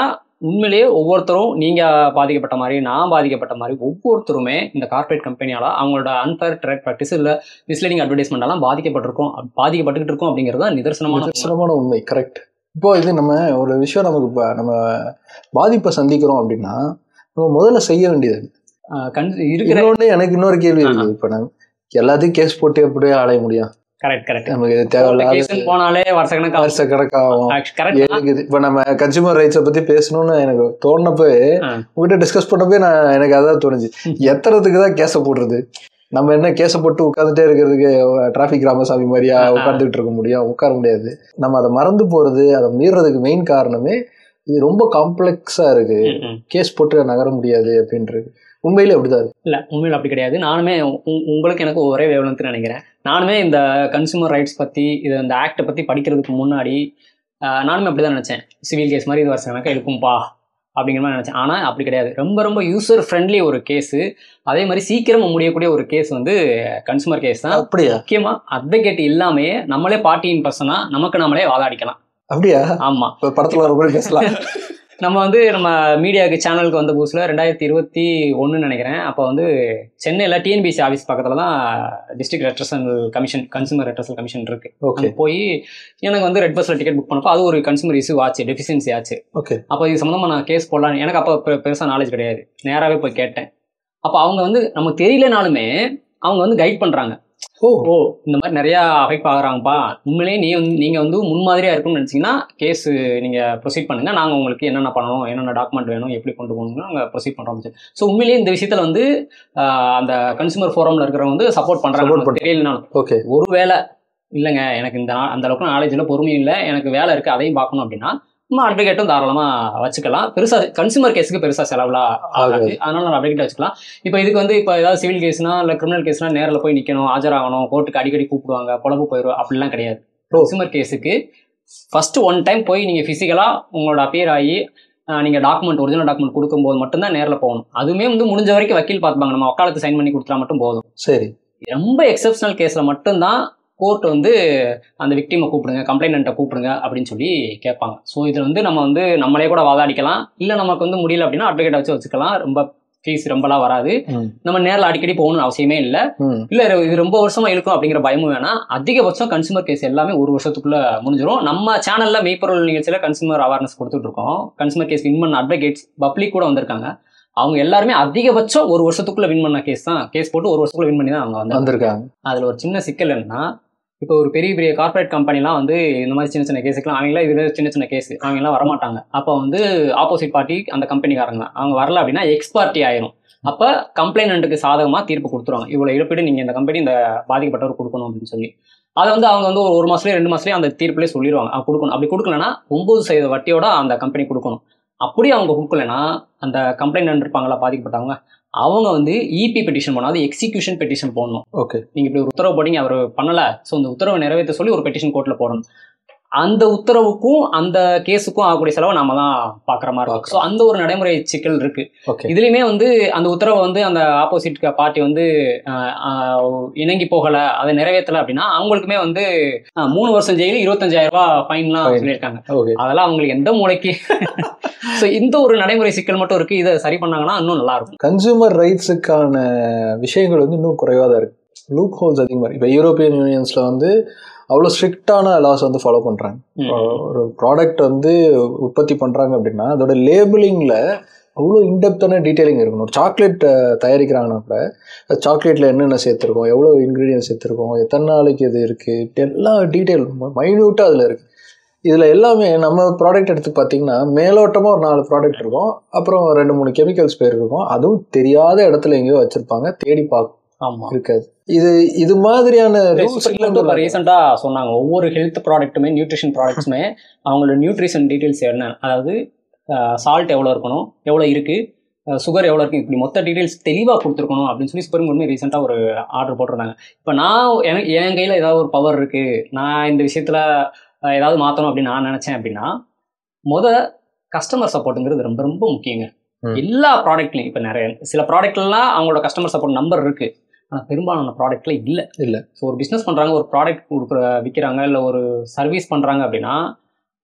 உண்மையிலேயே ஒவ்வொருத்தரும் நீங்க பாதிக்கப்பட்ட மாதிரி நான் பாதிக்கப்பட்ட மாதிரி ஒவ்வொருத்தருமே இந்த கார்பரேட் கம்பெனியால அவங்களோட அன்ஃபேர் ட்ரேட் ப்ராக்டிஸ் இல்ல மிஸ்லீடிங் அட்வர்டைஸ்மெண்ட் எல்லாம் பாதிக்கப்பட்டுக்கிட்டு இருக்கோம் அப்படிங்கிறது தான் நிதர்சனமான உண்மை. கரெக்ட். இப்போ இது நம்ம ஒரு விஷயம் நமக்கு நம்ம பாதிப்பை சந்திக்கிறோம் அப்படின்னா நம்ம முதல்ல செய்ய வேண்டியது எனக்கு இன்னொரு கேள்வி இருக்கு. இப்போ நம்ம எல்லாத்தையும் கேஸ் போட்டு எப்படியே அலைய முடியும்? நமக்கு தேவையில்லாத போனாலே வருஷ கணக்காகும். இப்ப நம்ம கன்சூமர் ரைட்ஸை பத்தி பேசணும்னு எனக்கு தோணுனப்போ உங்ககிட்ட டிஸ்கஸ் பண்ணப்போ எனக்கு அதான் தோணுச்சு, எத்தனத்துக்கு தான் கேஸை போடுறது? நம்ம என்ன கேஸை போட்டு உட்காந்துட்டே இருக்கிறதுக்கு டிராபிக் ராமசாமி மாதிரியா உட்காந்துட்டு இருக்க முடியும்? உட்கார முடியாது. நம்ம அதை மறந்து போறது, அதை மீறதுக்கு மெயின் காரணமே இது ரொம்ப காம்ப்ளெக்ஸா இருக்கு, கேஸ் போட்டு நகர முடியாது அப்படின்றது. உண்மையிலே அப்படிதான் இருக்கு. இல்ல உண்மையில அப்படி கிடையாது. நானுமே உங்களுக்கு எனக்கு ஒரே வேவலன்னு நினைக்கிறேன். நானுமே இந்த கன்சூமர் ரைட்ஸ் பத்தி இந்த ஆக்டை பத்தி படிக்கிறதுக்கு முன்னாடி நானுமே அப்படிதான் நினைச்சேன். சிவில் கேஸ் மாதிரி இது வருஷம் கணக்கா இருக்கும்பா அப்படிங்கிற மாதிரி நினைச்சேன். ஆனால் அப்படி கிடையாது. ரொம்ப ரொம்ப யூசர் ஃப்ரெண்ட்லி ஒரு கேஸு, அதே மாதிரி சீக்கிரமா முடியக்கூடிய ஒரு கேஸ் வந்து கன்சூமர் கேஸ் தான். அப்படியா? முக்கியமா அட்வொகேட் இல்லாமே நம்மளே பார்ட்டி இன் பர்சனா நமக்கு நம்மளே வாதாடிக்கலாம். அப்படியா? ஆமா, படத்துல ஒரு கூட பேசலாம். நம்ம வந்து நம்ம மீடியாவுக்கு சேனலுக்கு வந்த புதுசில் 2021 நினைக்கிறேன். அப்போ வந்து சென்னையில் டிஎன்பிசி ஆஃபீஸ் பக்கத்தில் தான் district redressal commission, consumer redressal commission இருக்கு. ஓகே, போய் எனக்கு வந்து ரெட் பஸ்ஸில் டிக்கெட் புக் பண்ணப்போ அது ஒரு கன்சூமர் இஷ்யூ ஆச்சு, டெஃபிஷியன்சி ஆச்சு. ஓகே, அப்போ இது சம்மந்தமாக நான் கேஸ் போடலான்னு எனக்கு அப்போ பெருசாக நாலேஜ் கிடையாது. நேராகவே போய் கேட்டேன். அப்போ அவங்க வந்து நமக்கு தெரியலனாலுமே அவங்க வந்து கைட் பண்ணுறாங்க. ஓ இந்த மாதிரி நிறையா அஃபெக்ட் ஆகுறாங்கப்பா, உண்மையிலேயே நீங்கள் வந்து முன்மாதிரியாக இருக்கும்னு நினச்சிங்கன்னா கேஸ் நீங்கள் ப்ரொசீட் பண்ணுங்கள், நாங்கள் உங்களுக்கு என்னென்ன பண்ணணும், என்னென்ன டாக்குமெண்ட் வேணும், எப்படி கொண்டு போகணும்னு நாங்கள் ப்ரொசீட் பண்ணுறோம். ஸோ உண்மையிலேயே இந்த விஷயத்தில் வந்து அந்த கன்சூமர் ஃபோரமில் இருக்கிறவங்க வந்து சப்போர்ட் பண்ணுறாங்க. தெரியலனாலும் ஓகே, ஒரு வேலை இல்லைங்க எனக்கு அந்த அளவுக்கு நாலேஜ் இல்லை, பொறுமையும் இல்லை, எனக்கு வேலை இருக்குது, அதையும் பார்க்கணும் அப்படின்னா நம்ம அட்வொகேட்டும் தாராளமாக வச்சுக்கலாம். பெருசாக கன்சூமர் கேஸுக்கு பெருசாக செலவுலாம் ஆகாது, அதனால நம்ம அட்வொகேட் வச்சுக்கலாம். இப்போ இதுக்கு வந்து இப்போ ஏதாவது சிவில் கேஸ்னா இல்லை கிரிமினல் கேஸ்னா நேரில் போய் நிற்கணும், ஆஜராகணும், கோர்ட்டுக்கு அடிக்கடி கூப்பிடுவாங்க, பொழப்பு போயிடும், அப்படிலாம் கிடையாது. கன்சூமர் கேஸுக்கு ஃபஸ்ட்டு 1 டைம் போய் நீங்கள் ஃபிசிக்கலாக உங்களோட அப்பியர் ஆகி நீங்கள் டாக்குமெண்ட், ஒரிஜினல் டாக்குமெண்ட் கொடுக்கும்போது மட்டும்தான் நேரில் போகணும். அதுவுமே வந்து முடிஞ்ச வரைக்கும் வக்கீல் பார்த்துப்பாங்க, நம்ம வக்காலத்து சைன் பண்ணி கொடுத்தா மட்டும் போதும். சரி, ரொம்ப எக்ஸப்ஷனல் கேஸில் மட்டும்தான் கோர்ட் வந்து அந்த விக்டிமை கூப்பிடுங்க, கம்ப்ளைண்ட்டை கூப்பிடுங்க அப்படின்னு சொல்லி கேட்பாங்க. ஸோ இதில் வந்து நம்ம வந்து நம்மளே கூட வாதாடிக்கலாம், இல்லை நமக்கு வந்து முடியல அப்படின்னா அட்வொகேட்டை வச்சுக்கலாம். ரொம்ப ஃபீஸ் ரொம்பலாம் வராது, நம்ம நேரில் அடிக்கடி போகணும்னு அவசியமே இல்லை. இல்லை இது ரொம்ப வருஷமா இருக்கும் அப்படிங்கிற பயமும் வேணாம். அதிகபட்சம் கன்சூமர் கேஸ் எல்லாமே 1 வருஷத்துக்குள்ள முடிஞ்சிடும். நம்ம சேனல்ல மெய்ப்பொருள் நிகழ்ச்சியில் கன்சூமர் அவேர்னஸ் கொடுத்துட்டு இருக்கோம். கன்சூமர் கேஸ் வின் பண்ண அட்வொகேட்ஸ் பப்ளிக் கூட வந்திருக்காங்க. அவங்க எல்லாருமே அதிகபட்சம் 1 வருஷத்துக்குள்ள வின் பண்ண கேஸ் தான், கேஸ் போட்டு 1 வருஷத்துக்குள்ள வின் பண்ணி தான் அவங்க வந்திருக்காங்க. அதில் ஒரு சின்ன சிக்கல் என்னன்னா, இப்போ ஒரு பெரிய பெரிய கார்பரேட் கம்பெனிலாம் வந்து இந்த மாதிரி சின்ன சின்ன கேஸுக்குலாம் அவங்களாம் இதில் சின்ன சின்ன கேஸ் அவங்களாம் வரமாட்டாங்க. அப்போ வந்து ஆப்போசிட் பார்ட்டி அந்த கம்பெனிக்காரங்க அவங்க வரல அப்படின்னா எக்ஸ் பார்ட்டி ஆயிரும். அப்போ கம்ப்ளைண்ட்டுக்கு சாதகமாக தீர்ப்பு கொடுத்துருவாங்க, இவ்வளோ இழப்பீடு நீங்கள் இந்த கம்பெனி இந்த பாதிக்கப்பட்டவர் கொடுக்கணும் அப்படின்னு சொல்லி. அதை வந்து அவங்க வந்து ஒரு மாசத்துலயே 2 மாசத்துலயே அந்த தீர்ப்புலேயே சொல்லிடுவாங்க கொடுக்கணும். அப்படி கொடுக்கலன்னா 9% வட்டியோட அந்த கம்பெனி கொடுக்கணும். அப்படி அவங்க கொடுக்கலன்னா அந்த கம்ப்ளைண்ட் இருப்பாங்களா பாதிக்கப்பட்டவங்க, அவங்க வந்து இபி பெட்டிஷன் போடணும், அது எக்ஸிக்யூஷன் பெட்டிஷன் போடணும். ஓகே, நீங்க இப்படி ஒரு உத்தரவு போட்டீங்க, அவர் பண்ணல, ஸோ அந்த உத்தரவை நிறைவேற்ற சொல்லி ஒரு பெட்டிஷன் கோர்ட்ல போடணும். அந்த உத்தரவுக்கும் அந்த கேஸுக்கும் ஆகக்கூடிய செலவை நாம தான் பாக்குற மாதிரி இருக்கும். ஸோ அந்த ஒரு நடைமுறை சிக்கல் இருக்கு. இதுலயுமே வந்து அந்த உத்தரவை வந்து அந்த ஆப்போசிட் பார்ட்டி வந்து இணங்கி போகல, அதை நிறைவேற்றல அப்படின்னா அவங்களுக்குமே வந்து 3 வருஷம் ஜெயிலு 25,000 ரூபாய் ஃபைன்லாம் சொல்லியிருக்காங்க. அதெல்லாம் அவங்களுக்கு எந்த மூளைக்கு. ஸோ இந்த ஒரு நடைமுறை சிக்கல் மட்டும் இருக்கு. இதை சரி பண்ணாங்கன்னா இன்னும் நல்லா இருக்கும். கன்சூமர் ரைட்ஸுக்கான விஷயங்கள் வந்து இன்னும் குறைவாக தான் இருக்கு. லூப் ஹோல்ஸ் அதிகமாக. இப்போ யூரோப்பியன் யூனியன்ஸ்ல வந்து அவ்வளோ ஸ்ட்ரிக்டான லாஸ் வந்து ஃபாலோ பண்ணுறாங்க. ஒரு ப்ராடக்ட் வந்து உற்பத்தி பண்ணுறாங்க அப்படின்னா அதோட லேபிளிங்கில் அவ்வளோ இன்டெப்த்தான டீட்டெயிலிங் இருக்கணும். ஒரு சாக்லேட் தயாரிக்கிறாங்கன்னா கூட சாக்லேட்டில் என்னென்ன சேர்த்துருக்கோம், எவ்வளோ இன்க்ரீடியன்ஸ் சேர்த்துருக்கோம், எத்தனை நாளைக்கு இது இருக்குது, எல்லா டீட்டெயில் மைன்யூட்டாக அதில் இருக்குது. இதில் எல்லாமே நம்ம ப்ராடக்ட் எடுத்து பார்த்தீங்கன்னா மேலோட்டமாக ஒரு 4 ப்ராடக்ட் இருக்கும், அப்புறம் 2-3 கெமிக்கல்ஸ் பேர் இருக்கும். அதுவும் தெரியாத இடத்துல எங்கேயோ வச்சுருப்பாங்க, தேடி பார்க்கும் இருக்காது. இது மாதிரியான ரீசெண்டா சொன்னாங்க ஒவ்வொரு ஹெல்த் ப்ராடக்ட்டுமே நியூட்ரிஷன் ப்ராடக்ட்ஸுமே அவங்களோட நியூட்ரிஷன் டீடைல்ஸ் என்ன, அதாவது சால்ட் எவ்வளோ இருக்கணும், எவ்வளோ இருக்கு, சுகர் எவ்வளோ இருக்கு, இப்படி மொத்த டீடைல்ஸ் தெளிவாக கொடுத்துருக்கணும் அப்படின்னு சொல்லி சுப்ரீம் கோர்ட் ரீசெண்டாக ஒரு ஆர்டர் போட்டிருந்தாங்க. இப்போ என் கையில் ஏதாவது ஒரு பவர் இருக்கு, நான் இந்த விஷயத்துல ஏதாவது மாற்றணும் அப்படின்னு நான் நினைச்சேன் அப்படின்னா கஸ்டமர் சப்போர்ட்டுங்கிறது ரொம்ப ரொம்ப முக்கியங்க. எல்லா ப்ராடக்ட்லையும் இப்போ நிறைய சில ப்ராடக்ட்லாம் அவங்களோட கஸ்டமர் சப்போர்ட் நம்பர் இருக்கு, ஆனால் பெரும்பாலான ப்ராடக்ட்ல இல்லை. ஸோ ஒரு பிஸ்னஸ் பண்ணுறாங்க, ஒரு ப்ராடக்ட் விற்கிறாங்க, இல்லை ஒரு சர்வீஸ் பண்ணுறாங்க அப்படின்னா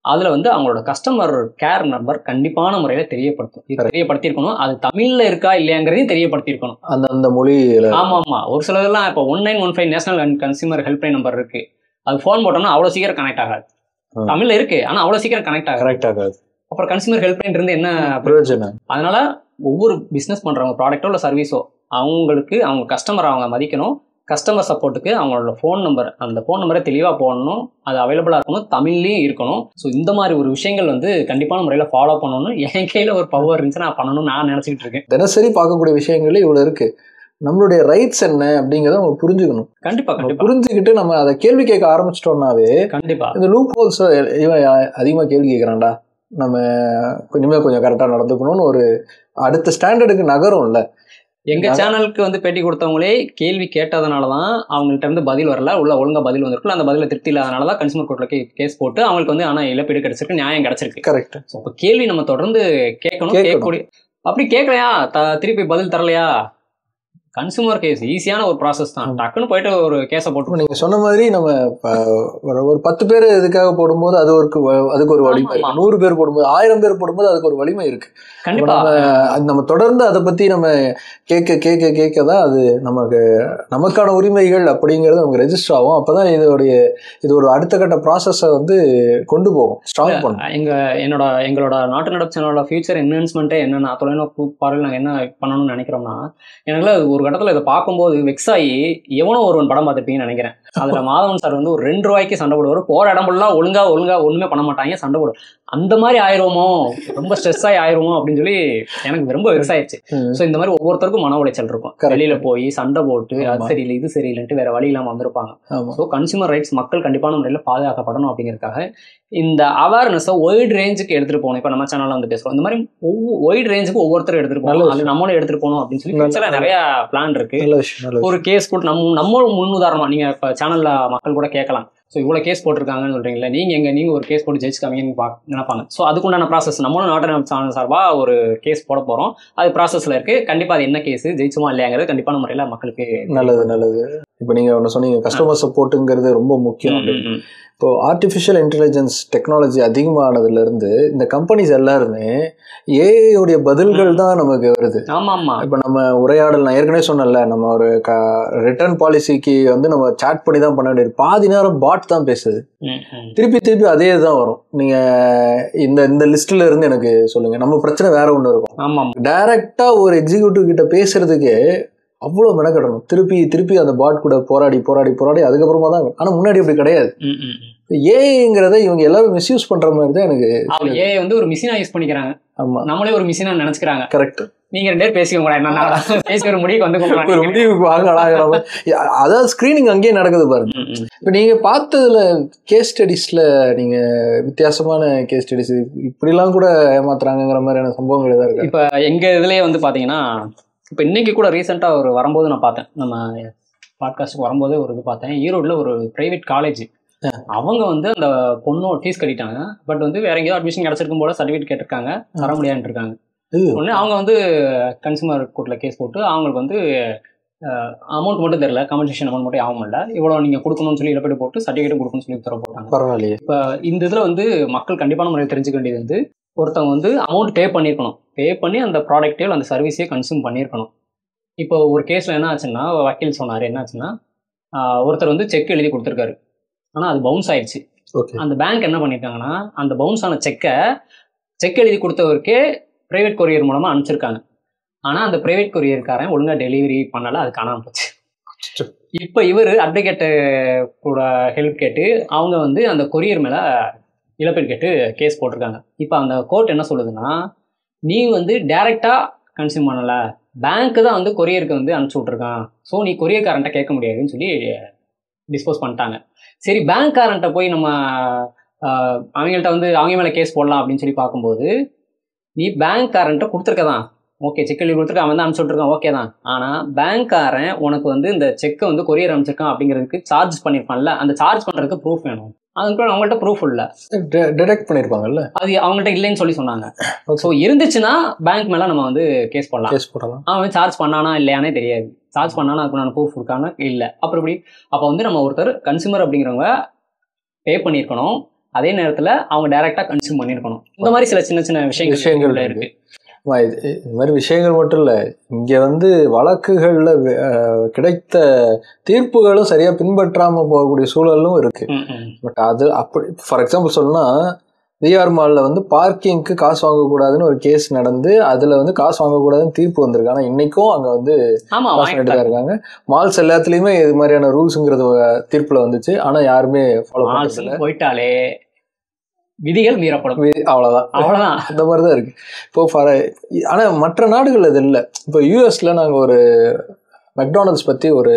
அதில் வந்து அவங்களோட கஸ்டமர் கேர் நம்பர் கண்டிப்பான முறையில் தெரியப்படுத்தியிருக்கணும். அது தமிழில் இருக்கா இல்லையாங்கிறதையும் தெரியப்படுத்தியிருக்கணும் அந்த மொழியில். ஆமாம், ஒரு சிலதெல்லாம் இப்போ 1915 national and consumer helpline number இருக்கு, அது ஃபோன் போட்டோம்னா அவ்வளோ சீக்கிரம் கனெக்ட் ஆகாது. தமிழில் இருக்கு, ஆனால் அவ்வளோ சீக்கிரம் கனெக்ட் ஆகாது. அப்புறம் கன்சியூமர் ஹெல்ப்லைன் இருந்து என்ன பிரயோஜனம்? அதனால ஒவ்வொரு பிஸ்னஸ் பண்ணுறவங்க ப்ராடக்டோ இல்லை சர்வீஸோ அவங்களுக்கு அவங்க கஸ்டமர் அவங்க மதிக்கணும். கஸ்டமர் சப்போர்ட்டுக்கு அவங்களோட ஃபோன் நம்பர், அந்த ஃபோன் நம்பரை தெளிவாக போடணும், அது அவைலபிளாக இருக்கணும், தமிழ்லேயும் இருக்கணும். ஸோ இந்த மாதிரி ஒரு விஷயங்கள் வந்து கண்டிப்பான முறையில் ஃபாலோ பண்ணணும்னு என் கையில் ஒரு பவர் இருந்துச்சு, நான் பண்ணணும்னு நான் நினச்சிக்கிட்டு இருக்கேன். தினசரி பார்க்கக்கூடிய விஷயங்களே இவ்வளோ இருக்குது. நம்மளுடைய ரைட்ஸ் என்ன அப்படிங்கிறத அவங்க புரிஞ்சுக்கணும். கண்டிப்பாக புரிஞ்சுக்கிட்டு நம்ம அதை கேள்வி கேட்க ஆரம்பிச்சிட்டோம்னாவே கண்டிப்பாக இந்த லூப் ஹோல்ஸ் அதிகமாக கேள்வி கேட்குறான்டா, நம்ம இனிமேல் கொஞ்சம் கரெக்டாக நடந்துக்கணும்னு ஒரு அடுத்த ஸ்டாண்டர்டுக்கு நகரும்ல. எங்க சேனலுக்கு வந்து பேட்டி கொடுத்தவங்களே கேள்வி கேட்டதுனாலதான் அவங்கள்ட்ட இருந்து பதில் வரல, ஒழுங்கா பதில் வந்திருக்குல்ல, அந்த பதில திருப்தி இல்லாதனாலதான் கன்சூமர் கோர்ட்ல கேஸ் போட்டு அவங்களுக்கு வந்து ஆனா இழப்பீடு கிடைச்சிருக்கு, நியாயம் கிடைச்சிருக்கு. கரெக்ட். அப்ப கேள்வி நம்ம தொடர்ந்து கேட்கணும். கேட்கக்கூடிய அப்படி கேட்கலையா, திருப்பி பதில் தரலையா, கன்சூமர் கேஸ் ஈஸியான ஒரு ப்ராசஸ் தான். டக்குன்னு போயிட்டு ஒரு கேஸை போட்டு நீங்க சொன்ன மாதிரி நம்ம ஒரு 10 பேர் இதுக்காக போடும்போது அதுக்கு ஒரு வலிமை இருக்கு. 100 பேர் போடும்போது 1000 பேர் போடும்போது அதுக்கு ஒரு வலிமை இருக்கு. கண்டிப்பா நம்ம தொடர்ந்து அதை பத்தி நம்ம கேட்க தான் அது நமக்கான உரிமைகள் அப்படிங்கிறது நமக்கு ரெஜிஸ்டர் ஆகும். அப்பதான் இது ஒரு அடுத்த கட்ட ப்ராசஸை வந்து கொண்டு போகும், ஸ்ட்ராங் பண்ணும். எங்களோட நாட்டு நடப்பு சேனலோட ஃபியூச்சர் என்ஹான்ஸ்மெண்ட்டே என்னன்னா, தொலைநோக்கு பார்வையில் நாங்கள் என்ன பண்ணணும்னு நினைக்கிறோம்னா, எனக்கு ஒரு கட்டத்தில் இதை பார்க்கும்போது வெக்ஸ் ஆகி எவனோ ஒருவன் படம் பார்த்துருப்பீங்கன்னு நினைக்கிறேன். அதில் மாதவன் சார் வந்து ஒரு 2 ரூபாய்க்கு சண்டை போடுவார், போற இடம்பெல்லாம் ஒழுங்கா ஒண்ணுமே பண்ண மாட்டாங்க, சண்டை போடுவார். அந்த மாதிரி ஆயிடுவோமோ, ரொம்ப ஸ்ட்ரெஸ் ஆகி ஆயிடுவோம் அப்படின்னு சொல்லி எனக்கு ரொம்ப வெக்ஸ் ஆயிடுச்சு. ஸோ இந்த மாதிரி ஒவ்வொருத்தருக்கும் மன உளைச்சல் இருக்கும். வெளியில போய் சண்டை போட்டு அது சரியில்லை இது சரியில்லைன்ட்டு வேற வழி இல்லாமல் வந்திருப்பாங்க. ஸோ கன்சூமர் ரைட்ஸ் மக்கள் கண்டிப்பான முறையில் பாதுகாக்கப்படணும் அப்படிங்கிறதுக்காக இந்த அவேர்னஸை ஒய்ட் ரேஞ்சுக்கு எடுத்துட்டு போகணும். இப்போ நம்ம சேனல்ல வந்து பேசுறோம், இந்த மாதிரி ஒய்ட் ரேஞ்சுக்கு ஒவ்வொருத்தரும் எடுத்துட்டு போகணும், அது நம்மளும் எடுத்துட்டு போகணும் அப்படின்னு சொல்லி நிறைய பிளான் இருக்கு. ஒரு கேஸ் போட்டு நம்ம முன்னுதாரணமா நீங்க இப்ப சேனல்ல மக்கள் கூட கேட்கலாம், ஸோ இவ்வளோ கேஸ் போட்டிருக்காங்கன்னு சொல்றீங்களா, நீங்க ஒரு கேஸ் போட்டு ஜெயிச்சு காமிங்கன்னு நினைப்பாங்க. ஸோ அதுக்குண்டான ப்ராசஸ் நம்மளும் நாட்டு சேனல் சார்பா ஒரு கேஸ் போட போறோம், அது ப்ராசஸ்ல இருக்கு. கண்டிப்பா அது என்ன கேஸ், ஜெயிச்சுமா இல்லையாங்கிறது கண்டிப்பான முறையில மக்களுக்கு நல்லது. இப்போ நீங்க ஒன்று சொன்னீங்க, கஸ்டமர் சப்போர்ட்டுங்கிறது ரொம்ப முக்கியம். இப்போ ஆர்டிஃபிஷியல் இன்டெலிஜென்ஸ் டெக்னாலஜி அதிகமானதுல இருந்து இந்த கம்பெனிஸ் எல்லாருமே ஏஐயோடைய பதில்கள் தான் நமக்கு வருது. இப்போ நம்ம உரையாடல், நான் ஏற்கனவே சொன்னேன்ல, நம்ம ஒரு ரிட்டர்ன் பாலிசிக்கு வந்து நம்ம சாட் பண்ணி தான் பண்ண வேண்டியது, பாதி நேரம் பாட் தான் பேசுது, திருப்பி அதே தான் வரும். நீங்க இந்த லிஸ்ட்ல இருந்து எனக்கு சொல்லுங்க, நம்ம பிரச்சனை வேற ஒண்ணு இருக்கும். டைரக்டா ஒரு எக்ஸிக்யூட்டிவ் கிட்ட பேசுறதுக்கு அவ்வளோ மெனக்கடணும், திருப்பி அந்த பாட் கூட போராடி அதுக்கப்புறமா தான். ஆனா முன்னாடி அப்படி கிடையாது. ஏஐங்கிறத இவங்க எல்லாரும் மிஸ்யூஸ் பண்ற மாதிரி தான் எனக்கு. ஏஐ வந்து ஒரு மிஷினா யூஸ் பண்ணிக்கிறாங்க. ஆமா, நம்மளே ஒரு மிஷினா நினைச்சுக்கிறாங்க. கரெக்ட். நீங்க 2 பேரும் பேசிக்கோங்க, என்ன பேசி ஒரு முடிவுக்கு வந்து ஒரு முடிவுக்கு வாங்கலாம். அதாவது ஸ்கிரீனிங் அங்கேயே நடக்குது பாருங்க. இப்ப நீங்க பார்த்ததுல கேஸ் ஸ்டடிஸ்ல நீங்க வித்தியாசமான கேஸ் ஸ்டடிஸ் இப்படிலாம் கூட ஏமாத்துறாங்கிற மாதிரியான சம்பவங்கள் ஏதாவது இருக்கு? இப்ப எங்க இதுலயே வந்து பாத்தீங்கன்னா, இப்ப இன்னைக்கு கூட ரீசெண்டா ஒரு வரும்போது நான் பார்த்தேன், நம்ம பாட்காஸ்ட் வரும்போதே ஒரு இது பார்த்தேன். ஈரோடுல ஒரு பிரைவேட் காலேஜ், அவங்க வந்து அந்த பொண்ணு ஃபீஸ் கட்டிட்டாங்க. பட் வந்து வேற எங்கேயோ அட்மிஷன் கிடைச்சிருக்கும் போல சர்டிஃபிகேட் கேட்டிருக்காங்க, தர முடியாதுன்னு இருக்காங்க. ஒன்று அவங்க வந்து கன்சூமர் கோர்ட்டில் கேஸ் போட்டு அவங்களுக்கு வந்து அமௌண்ட் மட்டும் தெரியல, காம்பன்சேஷன் அமௌண்ட் மட்டும் ஆகும் இல்லை, இவ்வளோ நீங்கள் கொடுக்கணும்னு சொல்லி இழப்பீடு போட்டு சர்டிஃபிகேட் கொடுக்கணும்னு சொல்லி உத்தரவு போட்டாங்க. பரவாயில்லையே. இப்போ இந்த இதில் வந்து மக்கள் கண்டிப்பான முறையில் தெரிஞ்சுக்க வேண்டியது வந்து, ஒருத்தவங்க வந்து அமௌண்ட் பே பண்ணியிருக்கணும், பே பண்ணி அந்த ப்ராடக்ட்டே அந்த சர்வீஸே கன்சூம் பண்ணியிருக்கணும். இப்போ ஒரு கேஸில் என்ன ஆச்சுன்னா, வக்கீல் சொன்னார் என்ன ஆச்சுன்னா, ஒருத்தர் வந்து செக் எழுதி கொடுத்துருக்காரு, ஆனால் அது பவுன்ஸ் ஆயிடுச்சு. அந்த பேங்க் என்ன பண்ணியிருக்காங்கன்னா, அந்த பவுன்ஸ் ஆன செக் எழுதி கொடுத்தவருக்கே ப்ரைவேட் கொரியர் மூலமாக அனுப்பிச்சிருக்காங்க. ஆனால் அந்த ப்ரைவேட் கொரியர்காரன் ஒழுங்காக டெலிவரி பண்ணலை, அது காணாமல் போச்சு. இப்போ இவர் அட்வொகேட்டு கூட ஹெல்ப் கேட்டு அவங்க வந்து அந்த கொரியர் மேலே இழப்பீடு கேட்டு கேஸ் போட்டிருக்காங்க. இப்போ அந்த கோர்ட் என்ன சொல்லுதுன்னா, நீ வந்து டைரெக்டாக கன்சியூம் பண்ணலை, பேங்க்கு தான் வந்து கொரியருக்கு வந்து அனுப்பிச்சி விட்ருக்கான், ஸோ நீ கொரியர்காரன்ட்ட கேட்க முடியாதுன்னு சொல்லி டிஸ்போஸ் பண்ணிட்டாங்க. சரி, பேங்க்காரன்ட்ட போய் நம்ம அவங்கள்ட்ட வந்து அவங்க மேலே கேஸ் போடலாம் அப்படின்னு சொல்லி பார்க்கும்போது, நீ பேங்க்காரன்ட்ட கொடுத்துருக்கதான், ஓகே, செக் எழுதி கொடுத்துருக்க, அவன் தான் அனுப்பிச்சு விட்ருக்கான், ஓகே தான். ஆனால் பேங்க்காரன் உனக்கு வந்து இந்த செக்கை வந்து கொரியர் அனுப்பிச்சிருக்கான் அப்படிங்கிறதுக்கு சார்ஜ் பண்ணியிருப்பான்ல, அந்த சார்ஜ் பண்ணுறதுக்கு ப்ரூஃப் வேணும். அதுக்கு அவங்கள்ட்ட ப்ரூஃப் இல்லை, டிடெக்ட் பண்ணியிருப்பாங்கல்ல, அது அவங்கள்ட்ட இல்லைன்னு சொல்லி சொன்னாங்க. ஸோ இருந்துச்சுன்னா பேங்க் மேலே நம்ம வந்து கேஸ் போடலாம். அவன் சார்ஜ் பண்ணானா இல்லையானே தெரியாது, சார்ஜ் பண்ணானா அதுக்கு நான் ப்ரூஃப் கொடுக்காம இல்லை. அப்புறம் இப்படி அப்போ வந்து நம்ம ஒருத்தர் கன்சூமர் அப்படிங்கிறவங்க பே பண்ணியிருக்கணும், அதே நேரத்தில் அவங்க டைரெக்டாக கன்சியூம் பண்ணியிருக்கணும். இந்த மாதிரி சில சின்ன சின்ன விஷயங்கள் இருக்கு. இது மாதிரி விஷயங்கள் மட்டும் இல்லை, இங்கே வந்து வழக்குகளில் கிடைத்த தீர்ப்புகளும் சரியாக பின்பற்றாமல் போகக்கூடிய சூழலும் இருக்கு. பட் அது அப்படி ஃபார் எக்ஸாம்பிள் சொல்லணும்னா, விஆர் மாலில் வந்து பார்க்கிங்க்கு காசு வாங்கக்கூடாதுன்னு ஒரு கேஸ் நடந்து அதில் வந்து காசு வாங்கக்கூடாதுன்னு தீர்ப்பு வந்திருக்கு. ஆனால் இன்னைக்கும் அங்கே வந்து காசு தான் இருக்காங்க. மால்ஸ் எல்லாத்துலேயுமே இது மாதிரியான ரூல்ஸுங்கிறது தீர்ப்பில் வந்துச்சு, ஆனால் யாருமே ஃபாலோ பண்ணல. போயிட்டாலே விதிகள் மீறப்படும், அவ்வளோதான். அந்த மாதிரி தான் இருக்கு இப்போ. ஆனால் மற்ற நாடுகள் இது இல்லை. இப்போ யூஎஸ்ல நாங்கள் ஒரு மெக்டானல்ட்ஸ் பற்றி ஒரு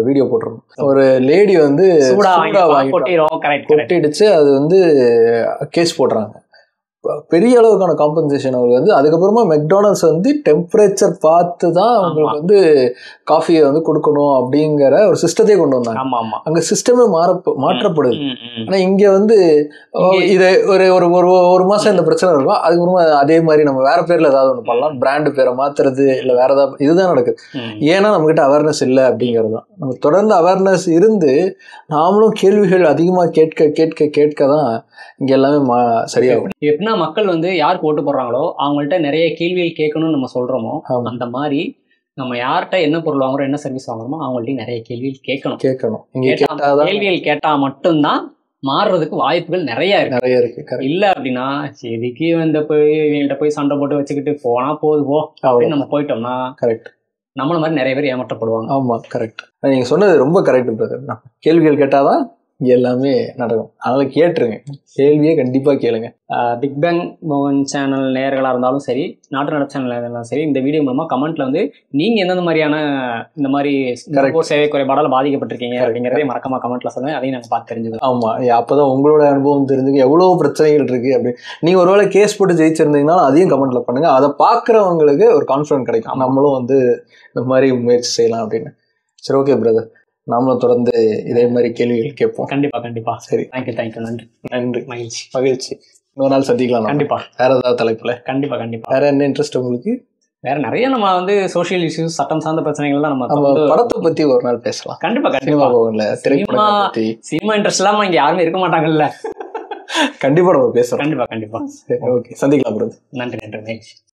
வீடியோ போட்டிருந்தோம். ஒரு லேடி வந்து கொட்டிடுச்சு, அது வந்து கேஸ் போடுறாங்க. பெரிய அளவுக்கான காம்பன்சேஷன் அவங்களுக்கு வந்து. அதுக்கப்புறமா மெக்டானல்ட்ஸ் வந்து டெம்பரேச்சர் பார்த்து தான் அவங்களுக்கு வந்து காஃபியை வந்து கொடுக்கணும் அப்படிங்கிற ஒரு சிஸ்டத்தையே கொண்டு வந்தாங்க. அங்கே சிஸ்டமே மாற்றப்படுது. ஆனால் இங்கே வந்து இதை ஒரு மாதம் இந்த பிரச்சனை இருக்கும், அதுக்கப்புறமா அதே மாதிரி நம்ம வேற பேரில் ஏதாவது ஒன்று பண்ணலாம், பிராண்டு பேரை மாற்றுறது இல்லை வேற ஏதாவது, இதுதான் நடக்குது. ஏன்னா நம்மகிட்ட அவேர்னஸ் இல்லை அப்படிங்கிறது தான். நம்ம தொடர்ந்து அவேர்னஸ் இருந்து நாமளும் கேள்விகள் அதிகமாக கேட்க தான் இங்கே எல்லாமே சரியாகும். எப்படின்னா மக்கள் வந்து யாருக்கு ஓட்டு போடுறாங்களோ அவங்கள்ட்ட நிறைய கேள்விகள் கேட்கணும்னு நம்ம சொல்றோமோ, அந்த மாதிரி நம்ம யார்கிட்ட என்ன பொருள் வாங்குறோம், என்ன சர்வீஸ் வாங்குறோமோ அவங்கள்ட்ட நிறைய கேள்விகள் கேட்கணும். கேள்விகள் கேட்டா மட்டும்தான் மாறுறதுக்கு வாய்ப்புகள் நிறைய இருக்கு. இல்ல அப்படின்னா செதுக்கி வந்து இவங்கள்ட்ட போய் சண்டை போட்டு வச்சுக்கிட்டு போனா போதுவோ அப்படின்னு நம்ம போயிட்டோம்னா கரெக்ட், நம்மள மாதிரி நிறைய பேர் ஏமாற்றப்படுவாங்க. ஆமா, கரெக்ட். நீங்க சொன்னது ரொம்ப கரெக்ட் பிரதர். கேள்விகள் கேட்டாதான் இங்கே எல்லாமே நடக்கும். அதனால் கேட்டுருங்க, கேள்வியே கண்டிப்பாக கேளுங்க. பிக் பேங் மோகன் சேனல் நேயர்களாக இருந்தாலும் சரி, நாட்டு நடப்பு சேனல் இருந்தாலும் சரி, இந்த வீடியோ மூலமாக கமெண்ட்டில் வந்து நீங்கள் எந்தெந்த மாதிரியான இந்த மாதிரி சேவை குறைபாடால் பாதிக்கப்பட்டிருக்கீங்க அப்படிங்கிறதே மறக்காம கமெண்ட்டில் சொல்லுங்கள், அதையும் நாங்கள் பார்த்து தெரிஞ்சுக்கோம். ஆமாம், அப்போ தான் உங்களோட அனுபவம் தெரிஞ்சுக்க எவ்வளோ பிரச்சனைகள் இருக்குது அப்படின்னு. நீங்கள் ஒருவேளை கேஸ் போட்டு ஜெயிச்சிருந்தீங்கனாலும் அதையும் கமெண்ட்டில் பண்ணுங்கள். அதை பார்க்குறவங்களுக்கு ஒரு கான்ஃபிடன்ஸ் கிடைக்கும், நம்மளும் வந்து இந்த மாதிரி முயற்சி செய்யலாம் அப்படின்னு. சரி, ஓகே பிரதர், நாமளும் தொடர்ந்து இதே மாதிரி கேள்விகள் கேட்போம். கண்டிப்பா. சரி, தேங்க்யூ. நன்றி. மகிழ்ச்சி. இன்னொரு நாள் சந்திக்கலாம். கண்டிப்பா. வேற ஏதாவது தலைப்புல? கண்டிப்பா. வேற என்ன இன்ட்ரெஸ்ட் உங்களுக்கு? வேற நிறைய நம்ம வந்து சோஷியல் இஷ்யூஸ், சட்டம் சார்ந்த பிரச்சனைகள் தான். நம்ம படத்தை பத்தி ஒரு நாள் பேசலாம். கண்டிப்பா. சினிமா இன்ட்ரெஸ்ட் இல்லாம இங்க யாருமே இருக்க மாட்டாங்கல்ல. கண்டிப்பா நம்ம பேசலாம். கண்டிப்பா. ஓகே, சந்திக்கலாம். நன்றி.